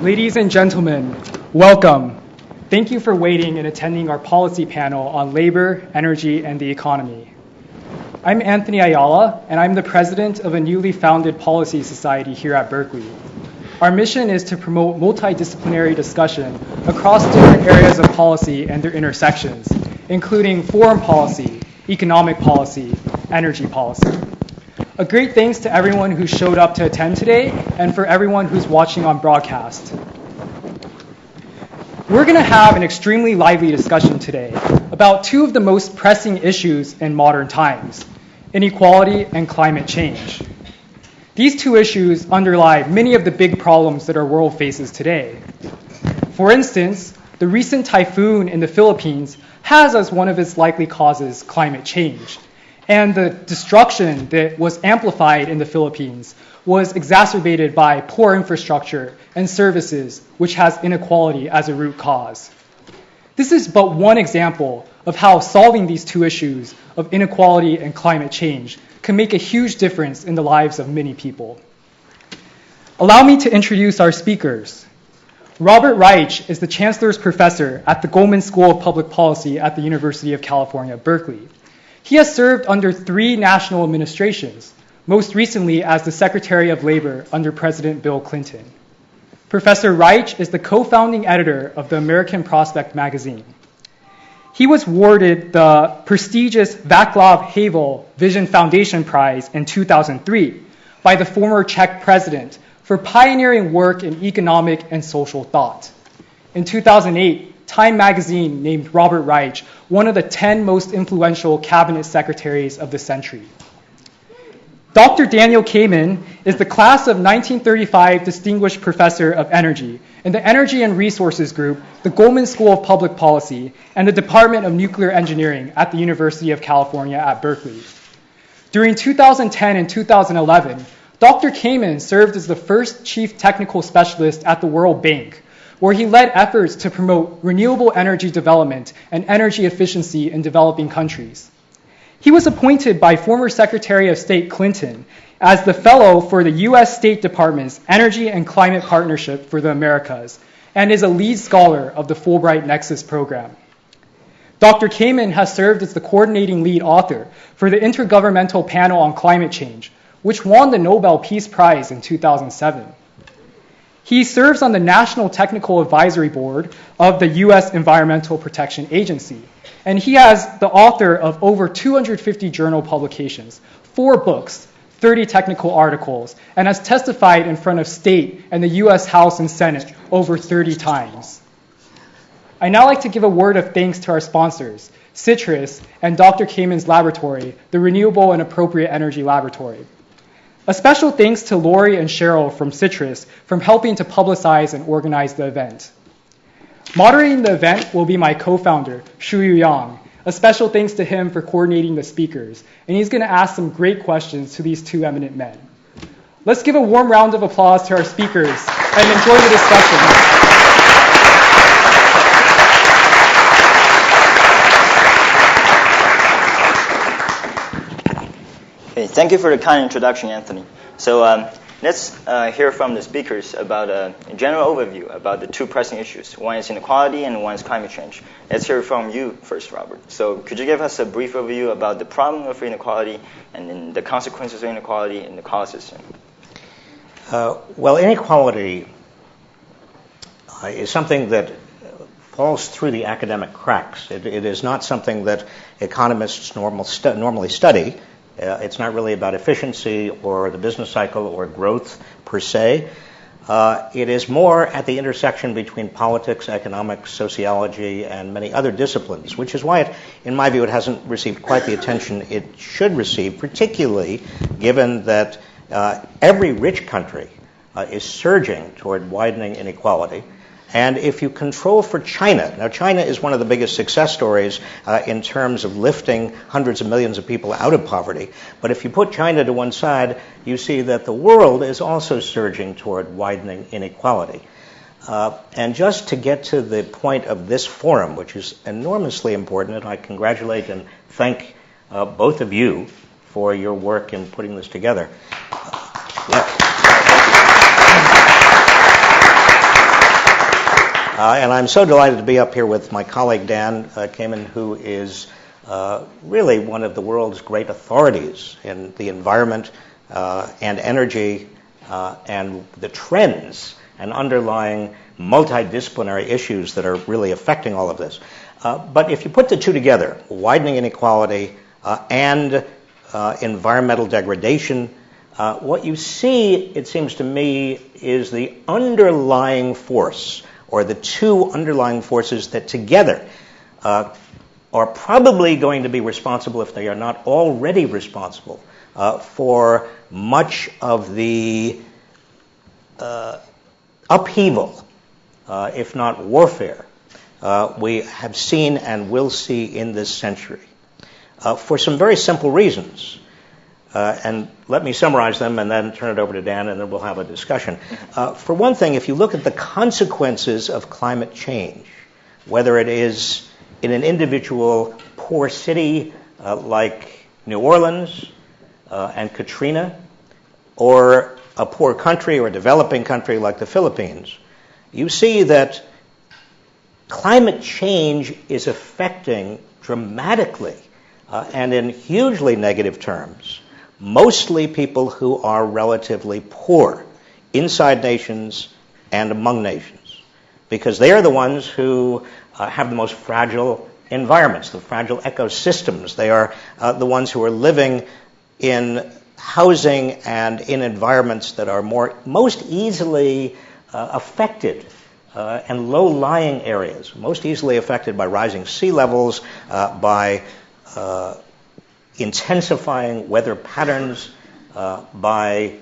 Ladies and gentlemen, welcome. Thank you for waiting and attending our policy panel on labor, energy, and the economy. I'm Anthony Ayala, and I'm the president of a newly founded policy society here at Berkeley. Our mission is to promote multidisciplinary discussion across different areas of policy and their intersections, including foreign policy, economic policy, energy policy. A great thanks to everyone who showed up to attend today and for everyone who's watching on broadcast. We're going to have an extremely lively discussion today about two of the most pressing issues in modern times, inequality and climate change. These two issues underlie many of the big problems that our world faces today. For instance, the recent typhoon in the Philippines has as one of its likely causes climate change. And the destruction that was amplified in the Philippines was exacerbated by poor infrastructure and services, which has inequality as a root cause. This is but one example of how solving these two issues of inequality and climate change can make a huge difference in the lives of many people. Allow me to introduce our speakers. Robert Reich is the Chancellor's professor at the Goldman School of Public Policy at the University of California, Berkeley. He has served under 3 national administrations, most recently as the Secretary of Labor under President Bill Clinton. Professor Reich is the co-founding editor of the American Prospect magazine. He was awarded the prestigious Václav Havel Vision Foundation Prize in 2003 by the former Czech president for pioneering work in economic and social thought. In 2008, Time magazine named Robert Reich one of the 10 most influential cabinet secretaries of the century. Dr. Daniel Kammen is the class of 1935 Distinguished Professor of Energy in the Energy and Resources Group, the Goldman School of Public Policy, and the Department of Nuclear Engineering at the University of California at Berkeley. During 2010 and 2011, Dr. Kammen served as the first chief technical specialist at the World Bank, where he led efforts to promote renewable energy development and energy efficiency in developing countries. He was appointed by former Secretary of State Clinton as the fellow for the U.S. State Department's Energy and Climate Partnership for the Americas and is a lead scholar of the Fulbright Nexus program. Dr. Kammen has served as the coordinating lead author for the Intergovernmental Panel on Climate Change, which won the Nobel Peace Prize in 2007. He serves on the National Technical Advisory Board of the U.S. Environmental Protection Agency, and he has the author of over 250 journal publications, 4 books, 30 technical articles, and has testified in front of state and the U.S. House and Senate over 30 times. I'd now like to give a word of thanks to our sponsors, CITRIS and Dr. Kammen's laboratory, the Renewable and Appropriate Energy Laboratory. A special thanks to Lori and Cheryl from CITRIS for helping to publicize and organize the event. Moderating the event will be my co-founder, Shuyu Yang. A special thanks to him for coordinating the speakers, and he's going to ask some great questions to these 2 eminent men. Let's give a warm round of applause to our speakers and enjoy the discussion. Thank you for the kind introduction, Anthony. So let's hear from the speakers about a general overview about the 2 pressing issues. One is inequality and one is climate change. Let's hear from you first, Robert. So could you give us a brief overview about the problem of inequality and then the consequences of inequality and the causes? Well, inequality is something that falls through the academic cracks. It is not something that economists normally study. It's not really about efficiency or the business cycle or growth per se. It is more at the intersection between politics, economics, sociology, and many other disciplines, which is why, in my view, it hasn't received quite the attention it should receive, particularly given that every rich country is surging toward widening inequality. And if you control for China, now China is one of the biggest success stories in terms of lifting hundreds of millions of people out of poverty. But if you put China to one side, you see that the world is also surging toward widening inequality. And just to get to the point of this forum, which is enormously important, and I congratulate and thank both of you for your work in putting this together. And I'm so delighted to be up here with my colleague Dan Kammen, who is really one of the world's great authorities in the environment and energy and the trends and underlying multidisciplinary issues that are really affecting all of this. But if you put the two together, widening inequality and environmental degradation, what you see, it seems to me, is the underlying force, or the two underlying forces that together are probably going to be responsible, if they are not already responsible, for much of the upheaval, if not warfare, we have seen and will see in this century, for some very simple reasons. And let me summarize them and then turn it over to Dan, and then we'll have a discussion. For one thing, if you look at the consequences of climate change, whether it is in an individual poor city like New Orleans and Katrina, or a poor country or developing country like the Philippines, you see that climate change is affecting dramatically and in hugely negative terms mostly people who are relatively poor inside nations and among nations, because they are the ones who have the most fragile environments, the fragile ecosystems. They are the ones who are living in housing and in environments that are most easily affected and low-lying areas, most easily affected by rising sea levels, by intensifying weather patterns, by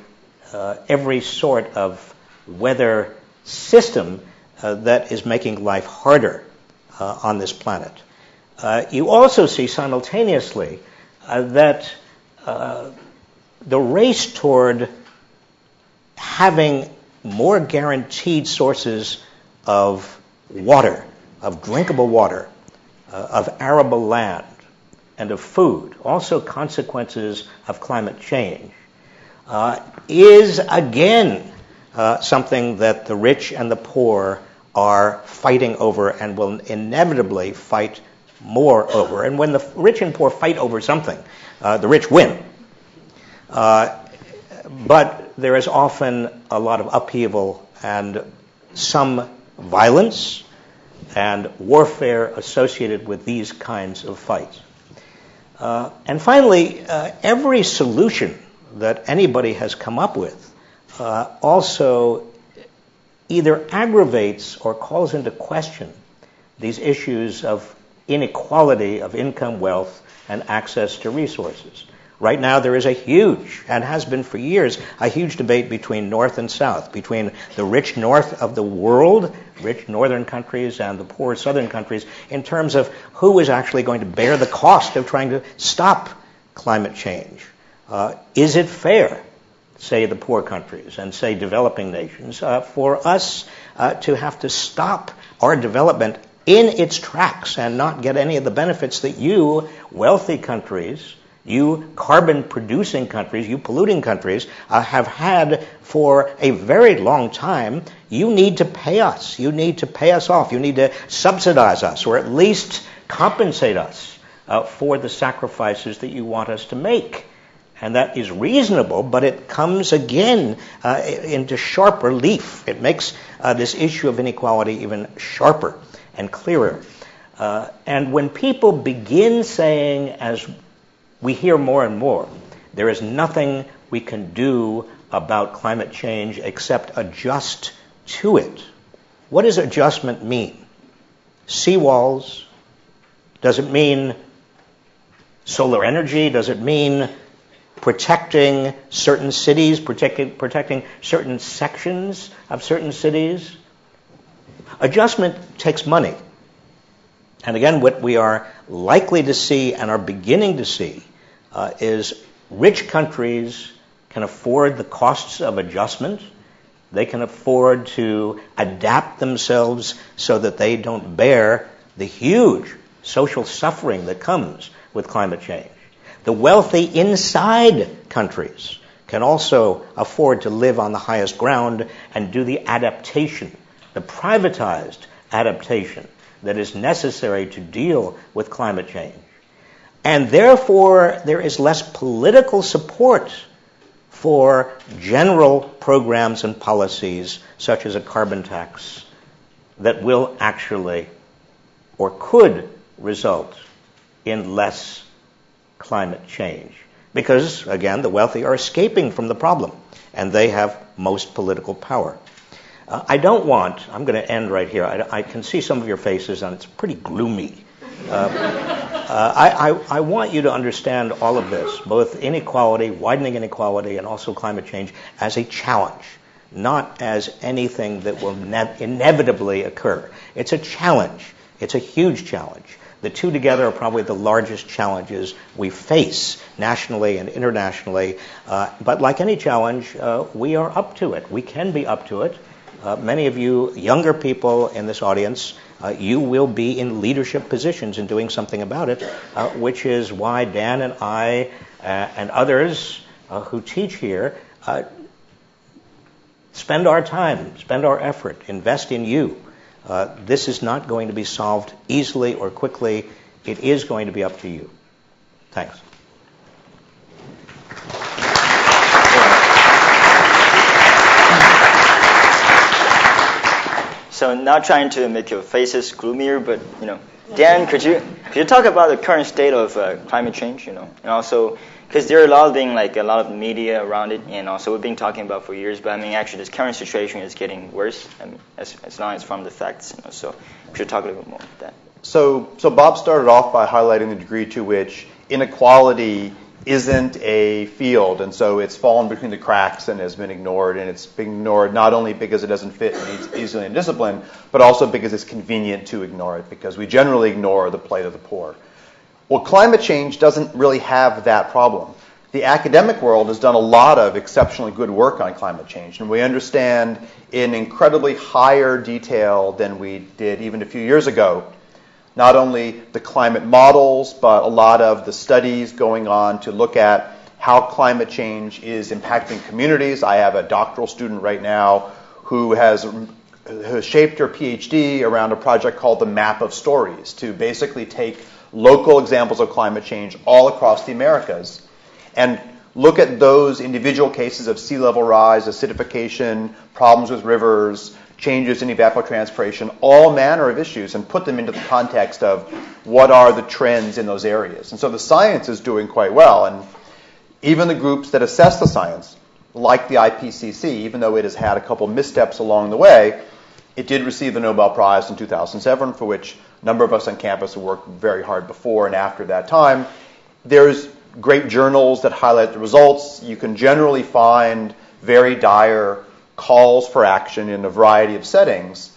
every sort of weather system that is making life harder on this planet. You also see simultaneously that the race toward having more guaranteed sources of water, of drinkable water, of arable land, and of food, also consequences of climate change, is again something that the rich and the poor are fighting over and will inevitably fight more over. And when the rich and poor fight over something, the rich win. But there is often a lot of upheaval and some violence and warfare associated with these kinds of fights. And finally, every solution that anybody has come up with also either aggravates or calls into question these issues of inequality of income, wealth, and access to resources. Right now there is a huge, and has been for years, a huge debate between North and South, between the rich north of the world, rich northern countries, and the poor southern countries, in terms of who is actually going to bear the cost of trying to stop climate change. Is it fair, say the poor countries and say developing nations, for us to have to stop our development in its tracks and not get any of the benefits that you wealthy countries, you carbon-producing countries, you polluting countries, have had for a very long time? You need to pay us. You need to pay us off. You need to subsidize us, or at least compensate us for the sacrifices that you want us to make. And that is reasonable, but it comes again into sharp relief. It makes this issue of inequality even sharper and clearer. And when people begin saying, as we hear more and more, there is nothing we can do about climate change except adjust to it. What does adjustment mean? Seawalls? Does it mean solar energy? Does it mean protecting certain cities, protecting certain sections of certain cities? Adjustment takes money. And again, what we are likely to see and are beginning to see is rich countries can afford the costs of adjustment. They can afford to adapt themselves so that they don't bear the huge social suffering that comes with climate change. The wealthy inside countries can also afford to live on the highest ground and do the adaptation, the privatized adaptation that is necessary to deal with climate change. And therefore, there is less political support for general programs and policies such as a carbon tax that will actually or could result in less climate change. Because, again, the wealthy are escaping from the problem, and they have most political power. I'm going to end right here. I can see some of your faces, and it's pretty gloomy. I want you to understand all of this, both inequality, widening inequality, and also climate change, as a challenge, not as anything that will inevitably occur. It's a challenge. It's a huge challenge. The two together are probably the largest challenges we face nationally and internationally. But like any challenge, we are up to it. We can be up to it. Many of you younger people in this audience, you will be in leadership positions in doing something about it, which is why Dan and I and others who teach here spend our time, spend our effort, invest in you. This is not going to be solved easily or quickly. It is going to be up to you. Thanks. So not trying to make your faces gloomier, but Dan, could you talk about the current state of climate change? And also because there are a lot of media around it, and also we've been talking about for years. But actually, this current situation is getting worse. As long as from the facts. So could you talk a little bit more about that? So Bob started off by highlighting the degree to which inequality isn't a field, and so it's fallen between the cracks and has been ignored, and it's been ignored not only because it doesn't fit easily in discipline, but also because it's convenient to ignore it, because we generally ignore the plight of the poor. Well, climate change doesn't really have that problem. The academic world has done a lot of exceptionally good work on climate change, and we understand in incredibly higher detail than we did even a few years ago not only the climate models, but a lot of the studies going on to look at how climate change is impacting communities. I have a doctoral student right now who has shaped her PhD around a project called the Map of Stories to basically take local examples of climate change all across the Americas and look at those individual cases of sea level rise, acidification, problems with rivers, changes in evapotranspiration, all manner of issues, and put them into the context of what are the trends in those areas. And so the science is doing quite well, and even the groups that assess the science, like the IPCC, even though it has had a couple missteps along the way, it did receive the Nobel Prize in 2007, for which a number of us on campus have worked very hard before and after that time. There's great journals that highlight the results. You can generally find very dire calls for action in a variety of settings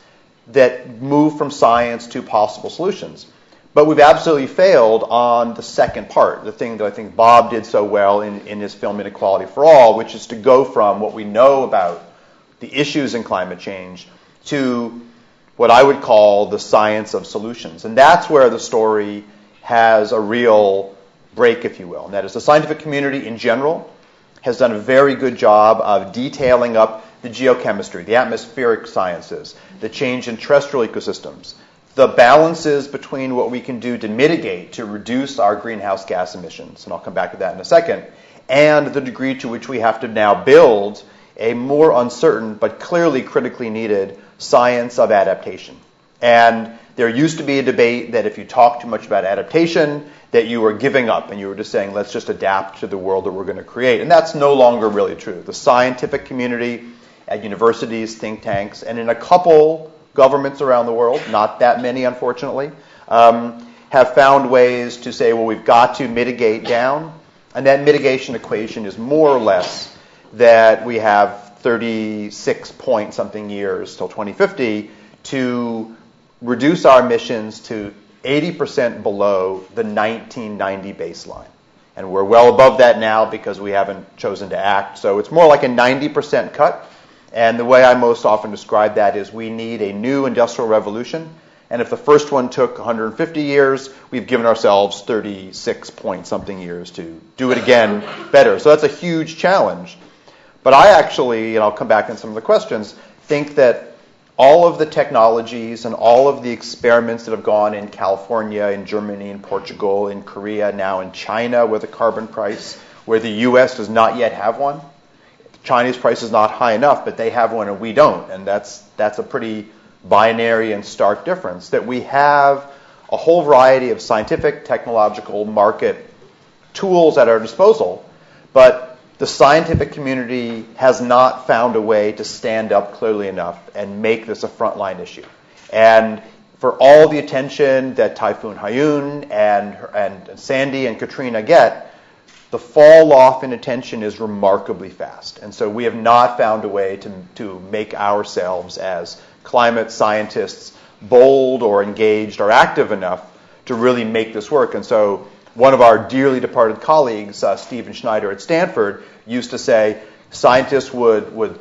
that move from science to possible solutions. But we've absolutely failed on the second part, the thing that I think Bob did so well in his film Inequality for All, which is to go from what we know about the issues in climate change to what I would call the science of solutions. And that's where the story has a real break, if you will. And that is the scientific community in general has done a very good job of detailing up the geochemistry, the atmospheric sciences, the change in terrestrial ecosystems, the balances between what we can do to mitigate, to reduce our greenhouse gas emissions, and I'll come back to that in a second, and the degree to which we have to now build a more uncertain but clearly critically needed science of adaptation. And there used to be a debate that if you talk too much about adaptation, that you were giving up and you were just saying, let's just adapt to the world that we're going to create. And that's no longer really true. The scientific community at universities, think tanks, and in a couple governments around the world, not that many unfortunately, have found ways to say, well, we've got to mitigate down. And that mitigation equation is more or less that we have 36 point something years till 2050 to reduce our emissions to 80% below the 1990 baseline. And we're well above that now because we haven't chosen to act. So it's more like a 90% cut. And the way I most often describe that is we need a new industrial revolution. And if the first one took 150 years, we've given ourselves 36 point something years to do it again better. So that's a huge challenge. But I actually, and I'll come back in some of the questions, think that all of the technologies and all of the experiments that have gone in California, in Germany, in Portugal, in Korea, now in China with a carbon price, where the U.S. does not yet have one. China's price is not high enough, but they have one and we don't. And that's a pretty binary and stark difference, that we have a whole variety of scientific, technological, market tools at our disposal, but the scientific community has not found a way to stand up clearly enough and make this a frontline issue. And for all the attention that Typhoon Haiyan and Sandy and Katrina get, the fall off in attention is remarkably fast. And so we have not found a way to make ourselves as climate scientists bold or engaged or active enough to really make this work. And so one of our dearly departed colleagues, Stephen Schneider at Stanford, used to say scientists would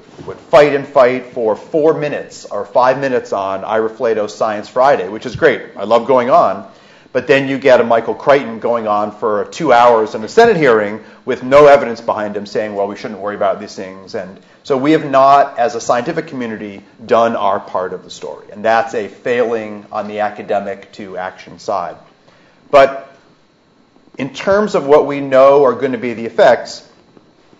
fight and fight for 4 minutes or 5 minutes on Ira Flato's Science Friday, which is great. I love going on. But then you get a Michael Crichton going on for 2 hours in a Senate hearing with no evidence behind him saying, well, we shouldn't worry about these things. And so we have not, as a scientific community, done our part of the story. And that's a failing on the academic to action side. But in terms of what we know are going to be the effects,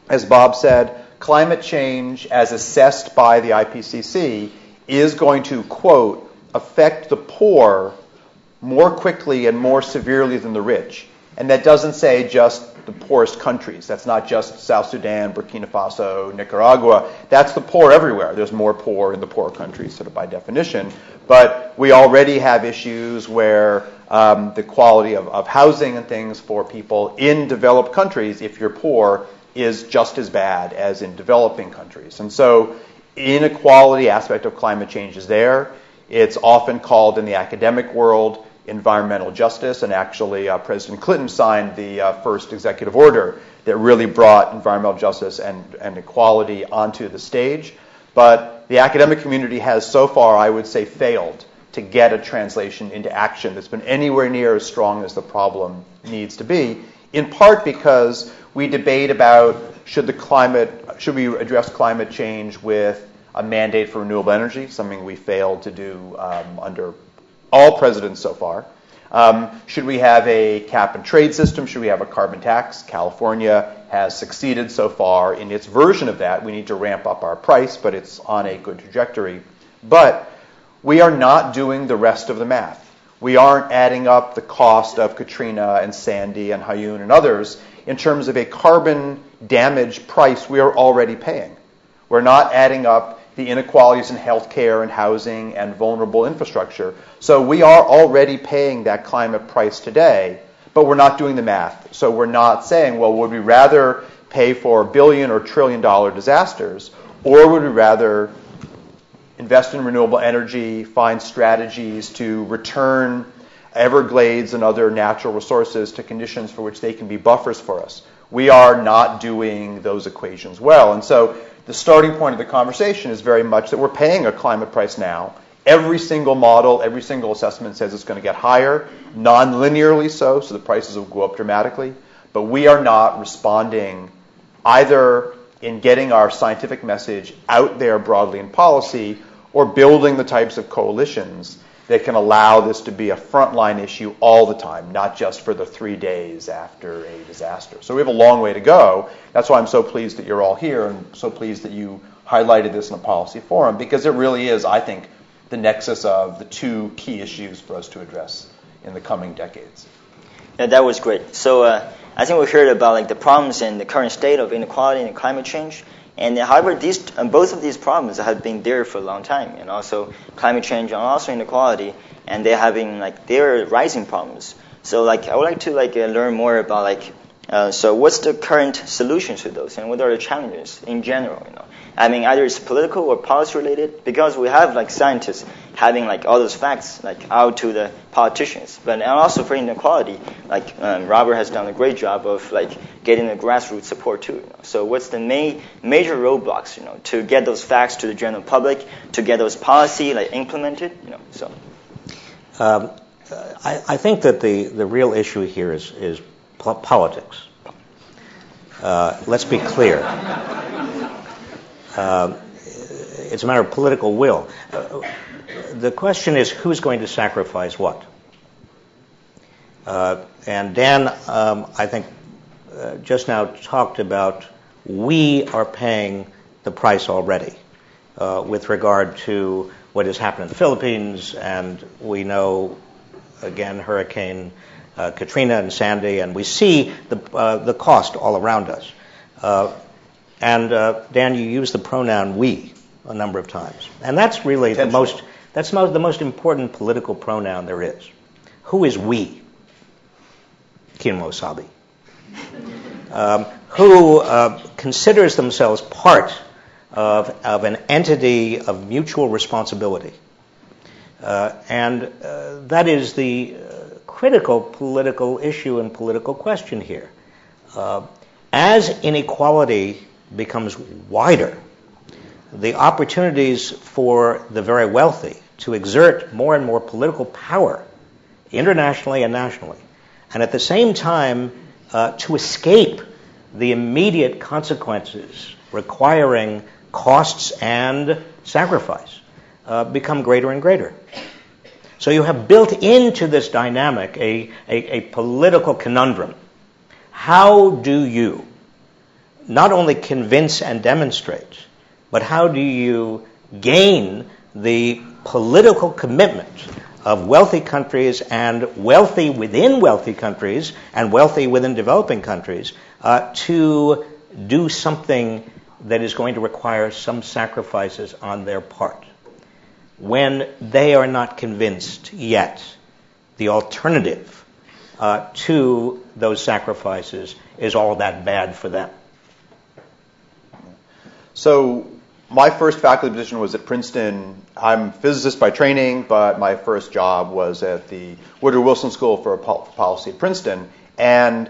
as Bob said, climate change, as assessed by the IPCC, is going to, quote, affect the poor more quickly and more severely than the rich. And that doesn't say just the poorest countries. That's not just South Sudan, Burkina Faso, Nicaragua. That's the poor everywhere. There's more poor in the poor countries, sort of by definition. But we already have issues where the quality of housing and things for people in developed countries, if you're poor, is just as bad as in developing countries. And so inequality aspect of climate change is there. It's often called in the academic world environmental justice, and actually President Clinton signed the first executive order that really brought environmental justice and equality onto the stage. But the academic community has so far, I would say, failed to get a translation into action that's been anywhere near as strong as the problem needs to be, in part because we debate about should we address climate change with a mandate for renewable energy, something we failed to do under all presidents so far. Should we have a cap and trade system? Should we have a carbon tax? California has succeeded so far in its version of that. We need to ramp up our price, but it's on a good trajectory. But we are not doing the rest of the math. We aren't adding up the cost of Katrina and Sandy and Haiyan and others in terms of a carbon damage price we are already paying. We're not adding up the inequalities in healthcare and housing and vulnerable infrastructure. So we are already paying that climate price today, but we're not doing the math. So we're not saying, well, would we rather pay for billion or trillion dollar disasters, or would we rather invest in renewable energy, find strategies to return Everglades and other natural resources to conditions for which they can be buffers for us? We are not doing those equations well. And so the starting point of the conversation is very much that we're paying a climate price now. Every single model, every single assessment says it's going to get higher, non-linearly so the prices will go up dramatically. But we are not responding either in getting our scientific message out there broadly in policy or building the types of coalitions that can allow this to be a frontline issue all the time, not just for the 3 days after a disaster. So we have a long way to go. That's why I'm so pleased that you're all here and so pleased that you highlighted this in a policy forum, because it really is, I think, the nexus of the two key issues for us to address in the coming decades. Yeah, that was great. So I think we heard about the problems in the current state of inequality and climate change. And however, both of these problems have been there for a long time, and also climate change and also inequality, and they're having they're rising problems. So I would like to learn more about so what's the current solutions to those, and what are the challenges in general? I mean, either it's political or policy related, because we have scientists having all those facts out to the politicians, but and also for inequality, Robert has done a great job of getting the grassroots support too. So what's the major roadblocks to get those facts to the general public, to get those policy implemented? So. I think that the real issue here is politics. Let's be clear. it's a matter of political will. The question is, who's going to sacrifice what? And Dan, I think, just now talked about we are paying the price already with regard to what has happened in the Philippines, and we know, again, Hurricane Katrina and Sandy, and we see the cost all around us. Dan, you used the pronoun we a number of times, and that's really the most important political pronoun there is. Who is we? Kimosabi. Who considers themselves part of an entity of mutual responsibility. And that is the critical political issue and political question here. As inequality becomes wider, the opportunities for the very wealthy to exert more and more political power internationally and nationally, and at the same time to escape the immediate consequences requiring costs and sacrifice become greater and greater. So you have built into this dynamic a political conundrum. How do you not only convince and demonstrate, but how do you gain the political commitment of wealthy countries and wealthy within wealthy countries and wealthy within developing countries to do something that is going to require some sacrifices on their part when they are not convinced yet the alternative to those sacrifices is all that bad for them? So my first faculty position was at Princeton. I'm a physicist by training, but my first job was at the Woodrow Wilson School for Policy at Princeton. And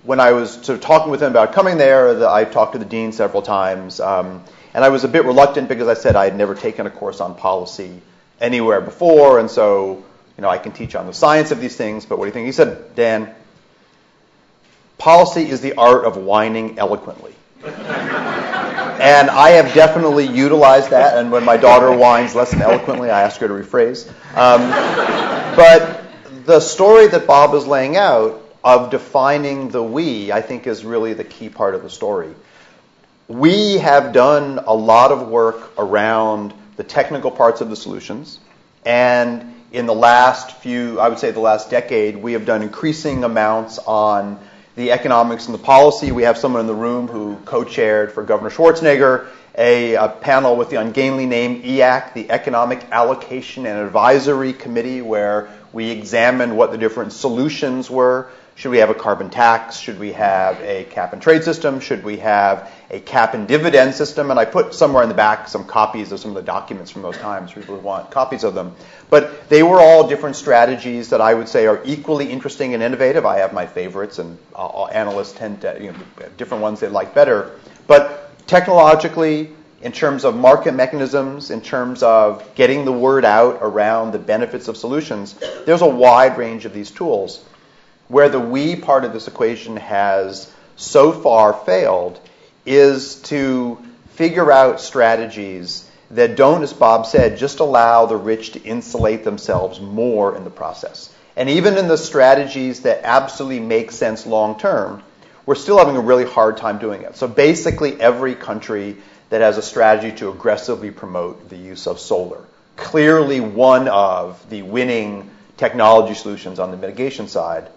when I was sort of talking with them about coming there, I talked to the dean several times. And I was a bit reluctant because I said I had never taken a course on policy anywhere before. And so, I can teach on the science of these things, but what do you think? He said, Dan, policy is the art of whining eloquently. And I have definitely utilized that, and when my daughter whines less than eloquently, I ask her to rephrase. But the story that Bob is laying out of defining the we, I think, is really the key part of the story. We have done a lot of work around the technical parts of the solutions, and in the last the last decade, we have done increasing amounts on the economics and the policy. We have someone in the room who co-chaired for Governor Schwarzenegger a panel with the ungainly name EAC, the Economic Allocation and Advisory Committee, where we examined what the different solutions were. Should we have a carbon tax? Should we have a cap and trade system? Should we have a cap and dividend system? And I put somewhere in the back some copies of some of the documents from those times. People want copies of them. But they were all different strategies that I would say are equally interesting and innovative. I have my favorites, and analysts tend to, different ones they like better. But technologically, in terms of market mechanisms, in terms of getting the word out around the benefits of solutions, there's a wide range of these tools. Where the we part of this equation has so far failed is to figure out strategies that don't, as Bob said, just allow the rich to insulate themselves more in the process. And even in the strategies that absolutely make sense long term, we're still having a really hard time doing it. So basically every country that has a strategy to aggressively promote the use of solar, clearly one of the winning technology solutions on the mitigation side,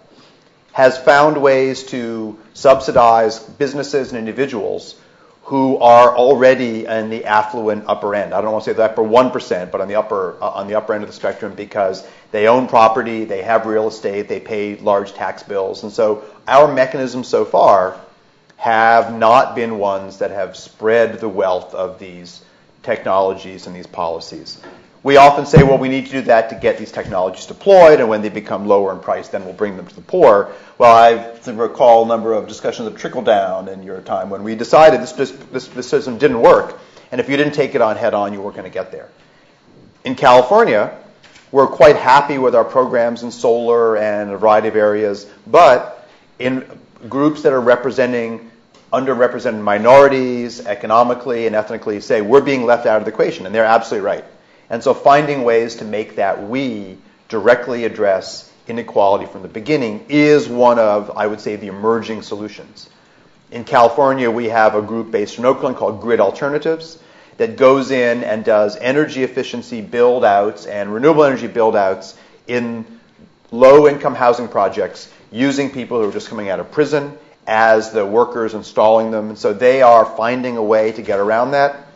has found ways to subsidize businesses and individuals who are already in the affluent upper end. I don't want to say the upper 1%, but on the upper end of the spectrum, because they own property, they have real estate, they pay large tax bills. And so our mechanisms so far have not been ones that have spread the wealth of these technologies and these policies. We often say, well, we need to do that to get these technologies deployed, and when they become lower in price, then we'll bring them to the poor. Well, I recall a number of discussions of trickle-down in your time when we decided this system didn't work, and if you didn't take it on head-on, you weren't going to get there. In California, we're quite happy with our programs in solar and a variety of areas, but in groups that are representing underrepresented minorities, economically and ethnically, say we're being left out of the equation, and they're absolutely right. And so finding ways to make that we directly address inequality from the beginning is one of, I would say, the emerging solutions. In California, we have a group based in Oakland called Grid Alternatives that goes in and does energy efficiency build-outs and renewable energy build-outs in low-income housing projects using people who are just coming out of prison as the workers installing them. And so they are finding a way to get around that.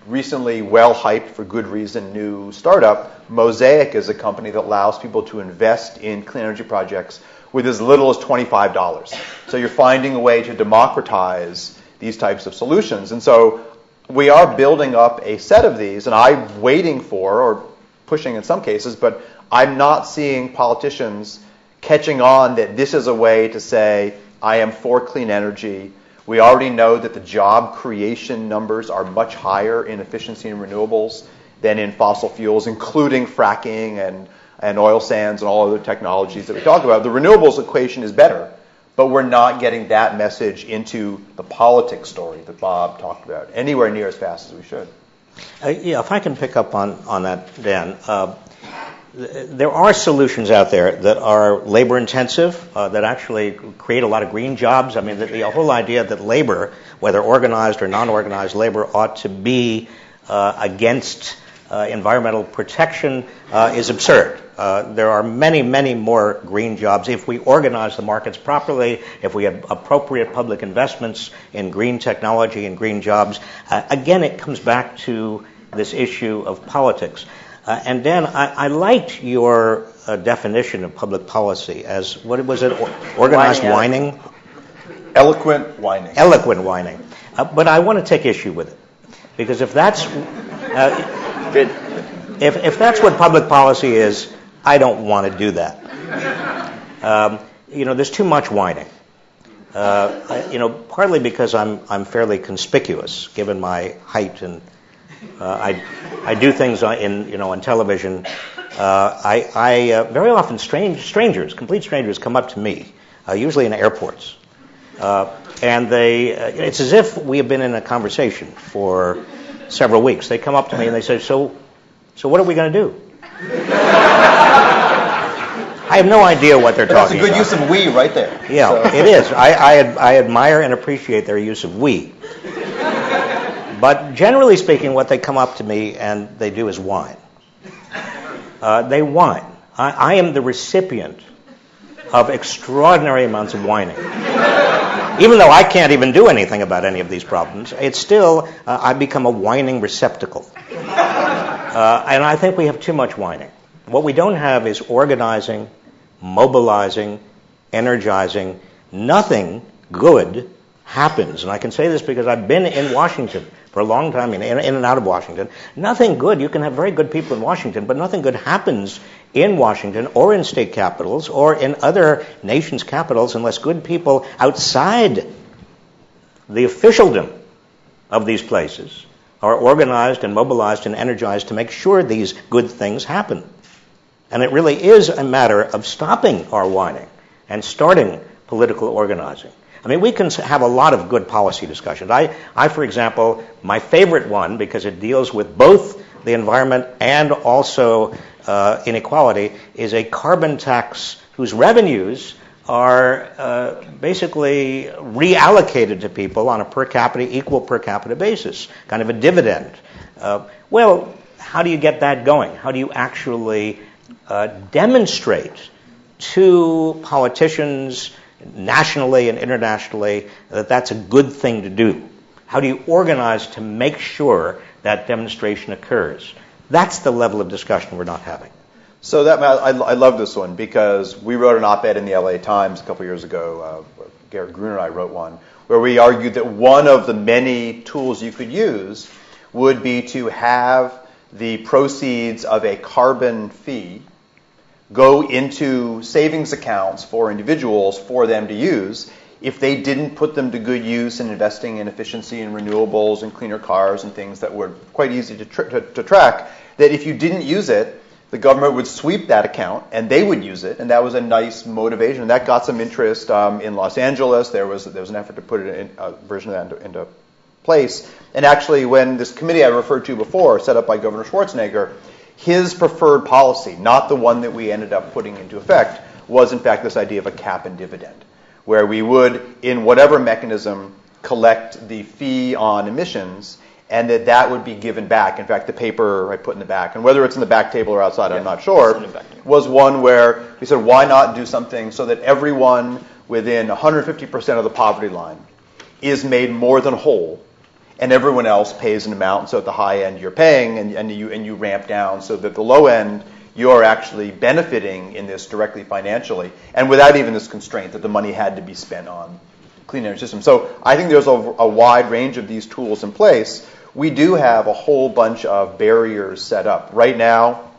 Recently, well-hyped for good reason, new startup, Mosaic is a company that allows people to invest in clean energy projects with as little as $25. So you're finding a way to democratize these types of solutions. And so we are building up a set of these, and I'm waiting for, or pushing in some cases, but I'm not seeing politicians catching on that this is a way to say, I am for clean energy. We already know that the job creation numbers are much higher in efficiency and renewables than in fossil fuels, including fracking and oil sands and all other technologies that we talk about. The renewables equation is better, but we're not getting that message into the politics story that Bob talked about anywhere near as fast as we should. Yeah, if I can pick up on that, Dan. There are solutions out there that are labor-intensive, that actually create a lot of green jobs. I mean, the whole idea that labor, whether organized or non-organized labor, ought to be against environmental protection is absurd. There are many, many more green jobs if we organize the markets properly, if we have appropriate public investments in green technology and green jobs. Again, it comes back to this issue of politics. And Dan, I liked your definition of public policy as, what was it, organized whining? Eloquent whining. Eloquent whining. But I want to take issue with it. Because if that's Good. if that's what public policy is, I don't want to do that. There's too much whining. Partly because I'm fairly conspicuous, given my height, and I do things on television. I very often complete strangers, come up to me, usually in airports, and it's as if we have been in a conversation for several weeks. They come up to me and they say, "So what are we going to do?" I have no idea what they're talking about. That's a good use of we right there. Yeah, so. It is. I admire and appreciate their use of we. But generally speaking, what they come up to me and they do is whine. They whine. I am the recipient of extraordinary amounts of whining. Even though I can't even do anything about any of these problems, it's still, I become a whining receptacle. And I think we have too much whining. What we don't have is organizing, mobilizing, energizing. Nothing good happens. And I can say this because I've been in Washington for a long time, in and out of Washington. Nothing good. You can have very good people in Washington, but nothing good happens in Washington or in state capitals or in other nations' capitals unless good people outside the officialdom of these places are organized and mobilized and energized to make sure these good things happen. And it really is a matter of stopping our whining and starting political organizing. I mean, we can have a lot of good policy discussions. I, for example, my favorite one, because it deals with both the environment and also inequality, is a carbon tax whose revenues are basically reallocated to people on a equal per capita basis, kind of a dividend. Well, how do you get that going? How do you actually demonstrate to politicians nationally and internationally that that's a good thing to do? How do you organize to make sure that demonstration occurs? That's the level of discussion we're not having. So I love this one because we wrote an op-ed in the LA Times a couple years ago. Garrett Gruner and I wrote one where we argued that one of the many tools you could use would be to have the proceeds of a carbon fee go into savings accounts for individuals for them to use if they didn't put them to good use in investing in efficiency and renewables and cleaner cars and things that were quite easy to track, that if you didn't use it, the government would sweep that account and they would use it, and that was a nice motivation. And that got some interest in Los Angeles. There was an effort to put it in, a version of that into place. And actually, when this committee I referred to before, set up by Governor Schwarzenegger, his preferred policy, not the one that we ended up putting into effect, was in fact this idea of a cap and dividend, where we would, in whatever mechanism, collect the fee on emissions, and that would be given back. In fact, the paper I put in the back, and whether it's in the back table or outside, I'm not sure, was one where we said, why not do something so that everyone within 150% of the poverty line is made more than whole, and everyone else pays an amount. So at the high end you're paying, and you ramp down, so that the low end you're actually benefiting in this directly financially, and without even this constraint that the money had to be spent on clean energy systems. So I think there's a wide range of these tools in place. We do have a whole bunch of barriers set up. Right now,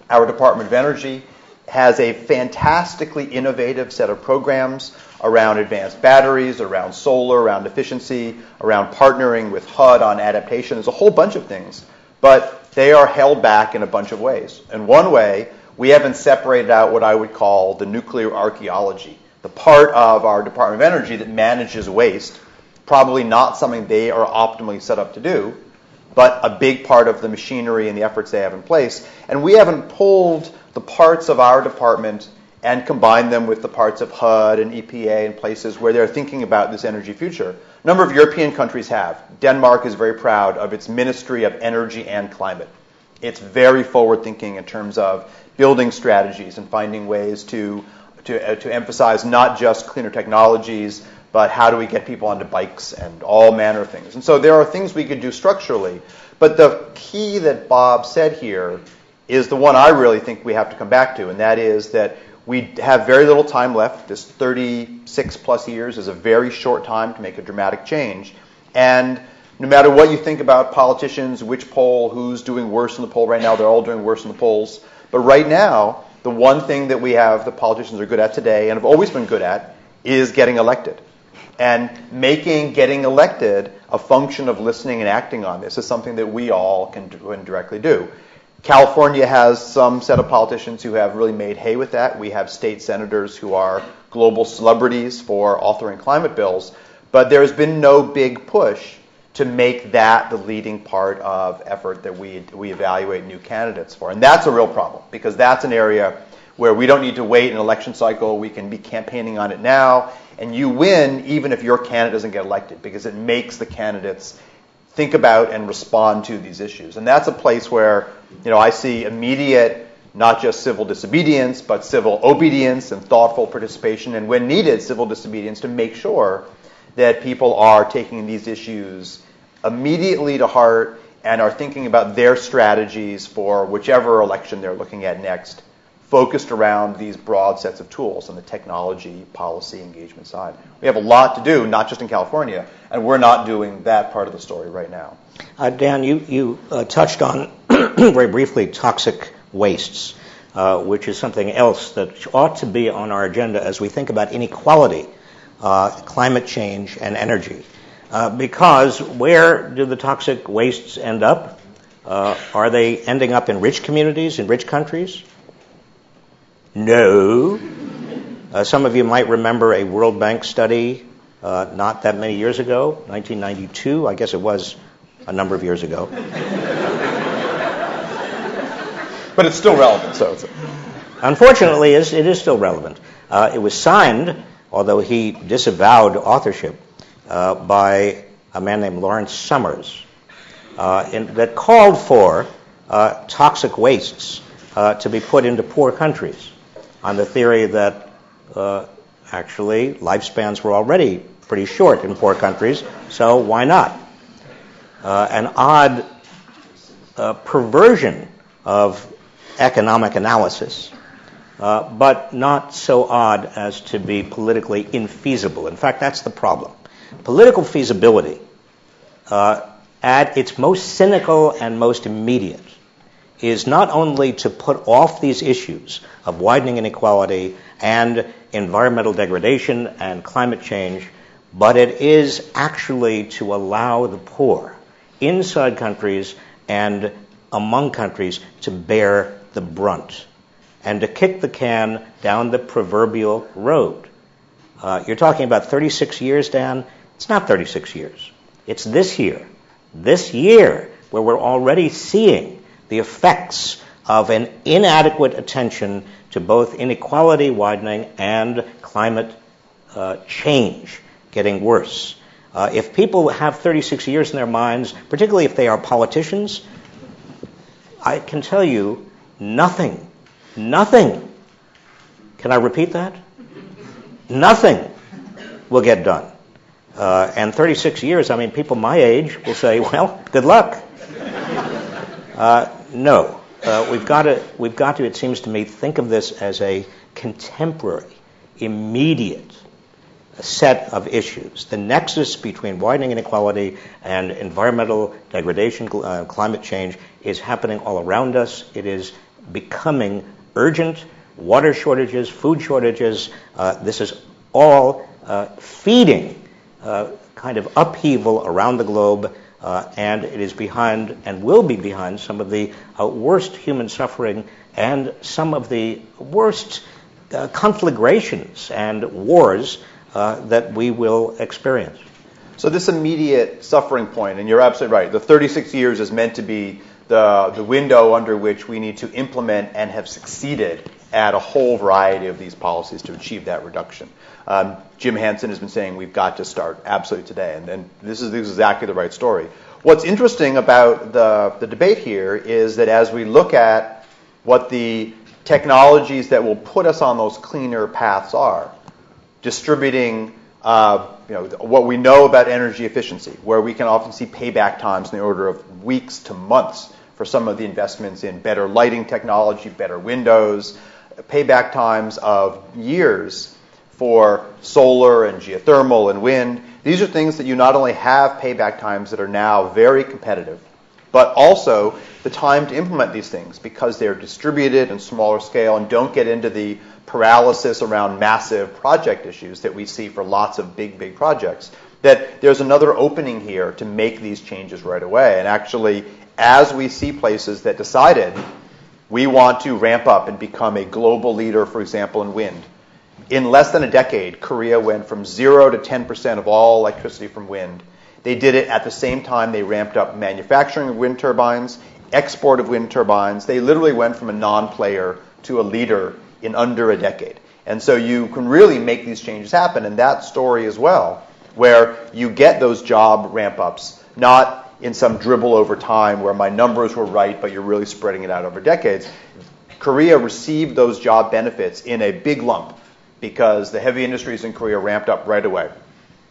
our Department of Energy has a fantastically innovative set of programs around advanced batteries, around solar, around efficiency, around partnering with HUD on adaptation. There's a whole bunch of things, but they are held back in a bunch of ways. In one way, we haven't separated out what I would call the nuclear archaeology, the part of our Department of Energy that manages waste. Probably not something they are optimally set up to do, but a big part of the machinery and the efforts they have in place. And we haven't pulled the parts of our department and combined them with the parts of HUD and EPA and places where they're thinking about this energy future. A number of European countries have. Denmark is very proud of its Ministry of Energy and Climate. It's very forward-thinking in terms of building strategies and finding ways to emphasize not just cleaner technologies, but how do we get people onto bikes and all manner of things. And so there are things we could do structurally. But the key that Bob said here is the one I really think we have to come back to, and that is that we have very little time left. This 36 plus years is a very short time to make a dramatic change. And no matter what you think about politicians, which poll, who's doing worse in the poll right now, they're all doing worse in the polls. But right now, the one thing that we have, the politicians are good at today and have always been good at, is getting elected. And making getting elected a function of listening and acting on this is something that we all can directly do. California has some set of politicians who have really made hay with that. We have state senators who are global celebrities for authoring climate bills. But there's been no big push to make that the leading part of effort that we evaluate new candidates for. And that's a real problem, because that's an area where we don't need to wait an election cycle. We can be campaigning on it now. And you win even if your candidate doesn't get elected, because it makes the candidates think about and respond to these issues. And that's a place where, I see immediate, not just civil disobedience, but civil obedience and thoughtful participation, and when needed, civil disobedience, to make sure that people are taking these issues immediately to heart and are thinking about their strategies for whichever election they're looking at next, focused around these broad sets of tools on the technology, policy, engagement side. We have a lot to do, not just in California, and we're not doing that part of the story right now. Dan, you touched on very briefly toxic wastes, which is something else that ought to be on our agenda as we think about inequality, climate change, and energy. Because where do the toxic wastes end up? Are they ending up in rich communities, in rich countries? No. Some of you might remember a World Bank study not that many years ago, 1992. I guess it was a number of years ago. But it's still relevant. Unfortunately, it is still relevant. It was signed, although he disavowed authorship, by a man named Lawrence Summers, that called for toxic wastes to be put into poor countries, on the theory that actually lifespans were already pretty short in poor countries, so why not? An odd perversion of economic analysis, but not so odd as to be politically infeasible. In fact, that's the problem. Political feasibility, at its most cynical and most immediate, is not only to put off these issues of widening inequality and environmental degradation and climate change, but it is actually to allow the poor inside countries and among countries to bear the brunt and to kick the can down the proverbial road. You're talking about 36 years, Dan? It's not 36 years. It's this year, where we're already seeing the effects of an inadequate attention to both inequality widening and climate change getting worse. If people have 36 years in their minds, particularly if they are politicians, I can tell you nothing. Can I repeat that? Nothing will get done. And 36 years, I mean, people my age will say, well, good luck. No. We've got to, it seems to me, think of this as a contemporary, immediate set of issues. The nexus between widening inequality and environmental degradation, climate change, is happening all around us. It is becoming urgent. Water shortages, food shortages, this is all feeding kind of upheaval around the globe, and it is behind and will be behind some of the worst human suffering and some of the worst conflagrations and wars that we will experience. So this immediate suffering point, and you're absolutely right, the 36 years is meant to be the window under which we need to implement and have succeeded at a whole variety of these policies to achieve that reduction. Jim Hansen has been saying we've got to start absolutely today, and this is exactly the right story. What's interesting about the debate here is that as we look at what the technologies that will put us on those cleaner paths are, distributing what we know about energy efficiency, where we can often see payback times in the order of weeks to months for some of the investments in better lighting technology, better windows, payback times of years for solar and geothermal and wind. These are things that you not only have payback times that are now very competitive, but also the time to implement these things because they're distributed and smaller scale and don't get into the paralysis around massive project issues that we see for lots of big projects, that there's another opening here to make these changes right away. And actually, as we see places that decided we want to ramp up and become a global leader, for example, in wind, in less than a decade, Korea went from 0 to 10% of all electricity from wind. They did it at the same time they ramped up manufacturing of wind turbines, export of wind turbines. They literally went from a non-player to a leader in under a decade. And so you can really make these changes happen. And that story as well, where you get those job ramp-ups, not in some dribble over time where my numbers were right, but you're really spreading it out over decades. Korea received those job benefits in a big lump because the heavy industries in Korea ramped up right away.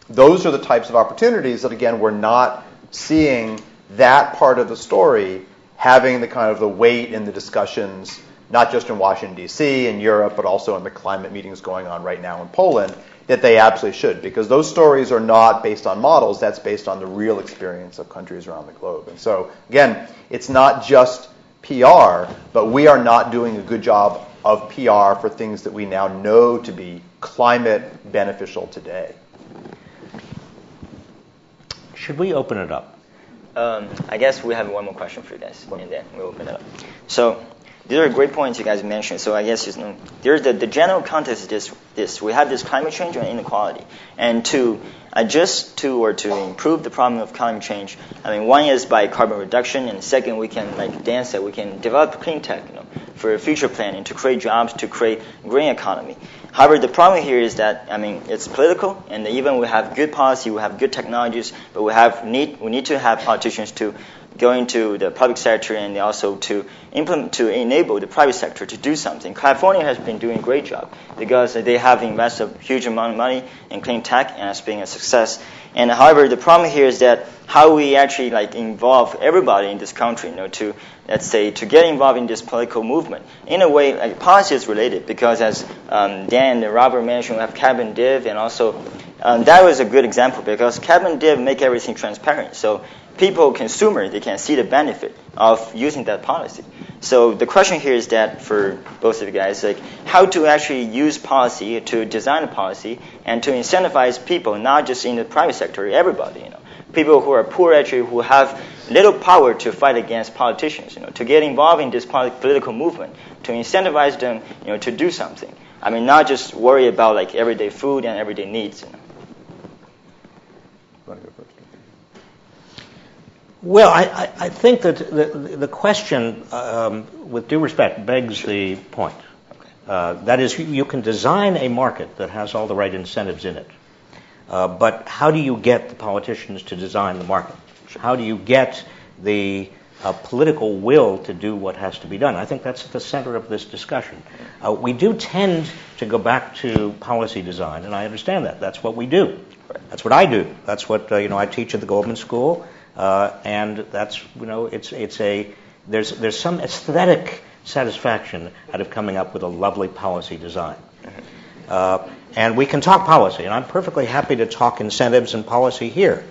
Those are the types of opportunities that, again, we're not seeing that part of the story having the kind of the weight in the discussions, not just in Washington, D.C., in Europe, but also in the climate meetings going on right now in Poland, that they absolutely should, because those stories are not based on models. That's based on the real experience of countries around the globe. And so, again, it's not just PR, but we are not doing a good job of PR for things that we now know to be climate beneficial today. Should we open it up? I guess we have one more question for you guys, and then we'll open it up. So these are great points you guys mentioned. So I guess there's the general context is this. We have this climate change and inequality. And to adjust to or to improve the problem of climate change, I mean, one is by carbon reduction, and second, we can, like Dan said, we can develop clean tech, for future planning, to create jobs, to create green economy. However, the problem here is that, I mean, it's political, and even we have good policy, we have good technologies, but we need to have politicians to go into the public sector and also to enable the private sector to do something. California has been doing a great job because they have invested a huge amount of money in clean tech, and it's been a success. And however, the problem here is that how we actually involve everybody in this country, to let's say to get involved in this political movement. In a way, policy is related because as Dan and Robert mentioned, we have cap and div, and also that was a good example because cap and div make everything transparent. So people, consumers, they can see the benefit of using that policy. So the question here is that for both of you guys, how to actually use policy to design a policy and to incentivize people, not just in the private sector, everybody, people who are poor, actually, who have little power to fight against politicians, to get involved in this political movement, to incentivize them, to do something. I mean, not just worry about like everyday food and everyday needs. Well, I think that the question, with due respect, begs the point. That is, you can design a market that has all the right incentives in it. But how do you get the politicians to design the market? How do you get the political will to do what has to be done? I think that's at the center of this discussion. We do tend to go back to policy design, and I understand that. That's what we do. That's what I do. That's what I teach at the Goldman School, and that's there's some aesthetic satisfaction out of coming up with a lovely policy design. And we can talk policy, and I'm perfectly happy to talk incentives and policy here.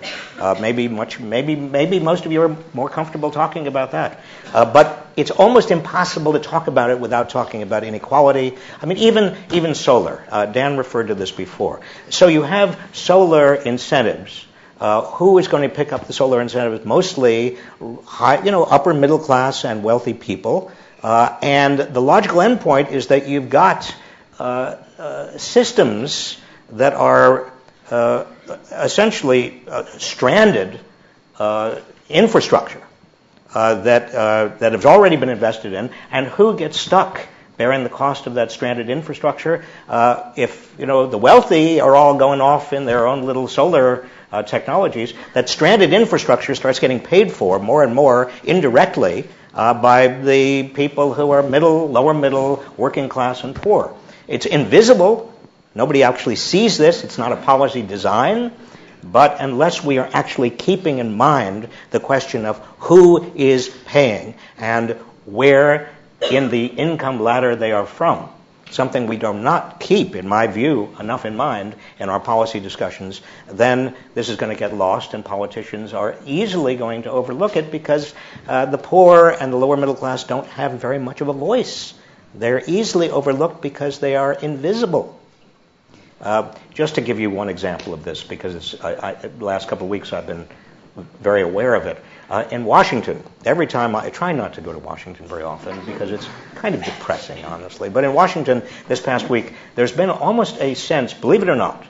Maybe most of you are more comfortable talking about that. But it's almost impossible to talk about it without talking about inequality. I mean, even solar. Dan referred to this before. So you have solar incentives. Who is going to pick up the solar incentives? Mostly upper middle class and wealthy people. And the logical endpoint is that you've got systems that are essentially stranded infrastructure that has already been invested in, and who gets stuck bearing the cost of that stranded infrastructure? If the wealthy are all going off in their own little solar technologies, that stranded infrastructure starts getting paid for more and more indirectly by the people who are middle, lower middle, working class, and poor. It's invisible. Nobody actually sees this. It's not a policy design. But unless we are actually keeping in mind the question of who is paying and where in the income ladder they are from, something we do not keep, in my view, enough in mind in our policy discussions, then this is going to get lost, and politicians are easily going to overlook it because the poor and the lower middle class don't have very much of a voice. They're easily overlooked because they are invisible. Just to give you one example of this, because the last couple of weeks I've been very aware of it. In Washington, every time I try not to go to Washington very often because it's kind of depressing, honestly. But in Washington this past week, there's been almost a sense, believe it or not,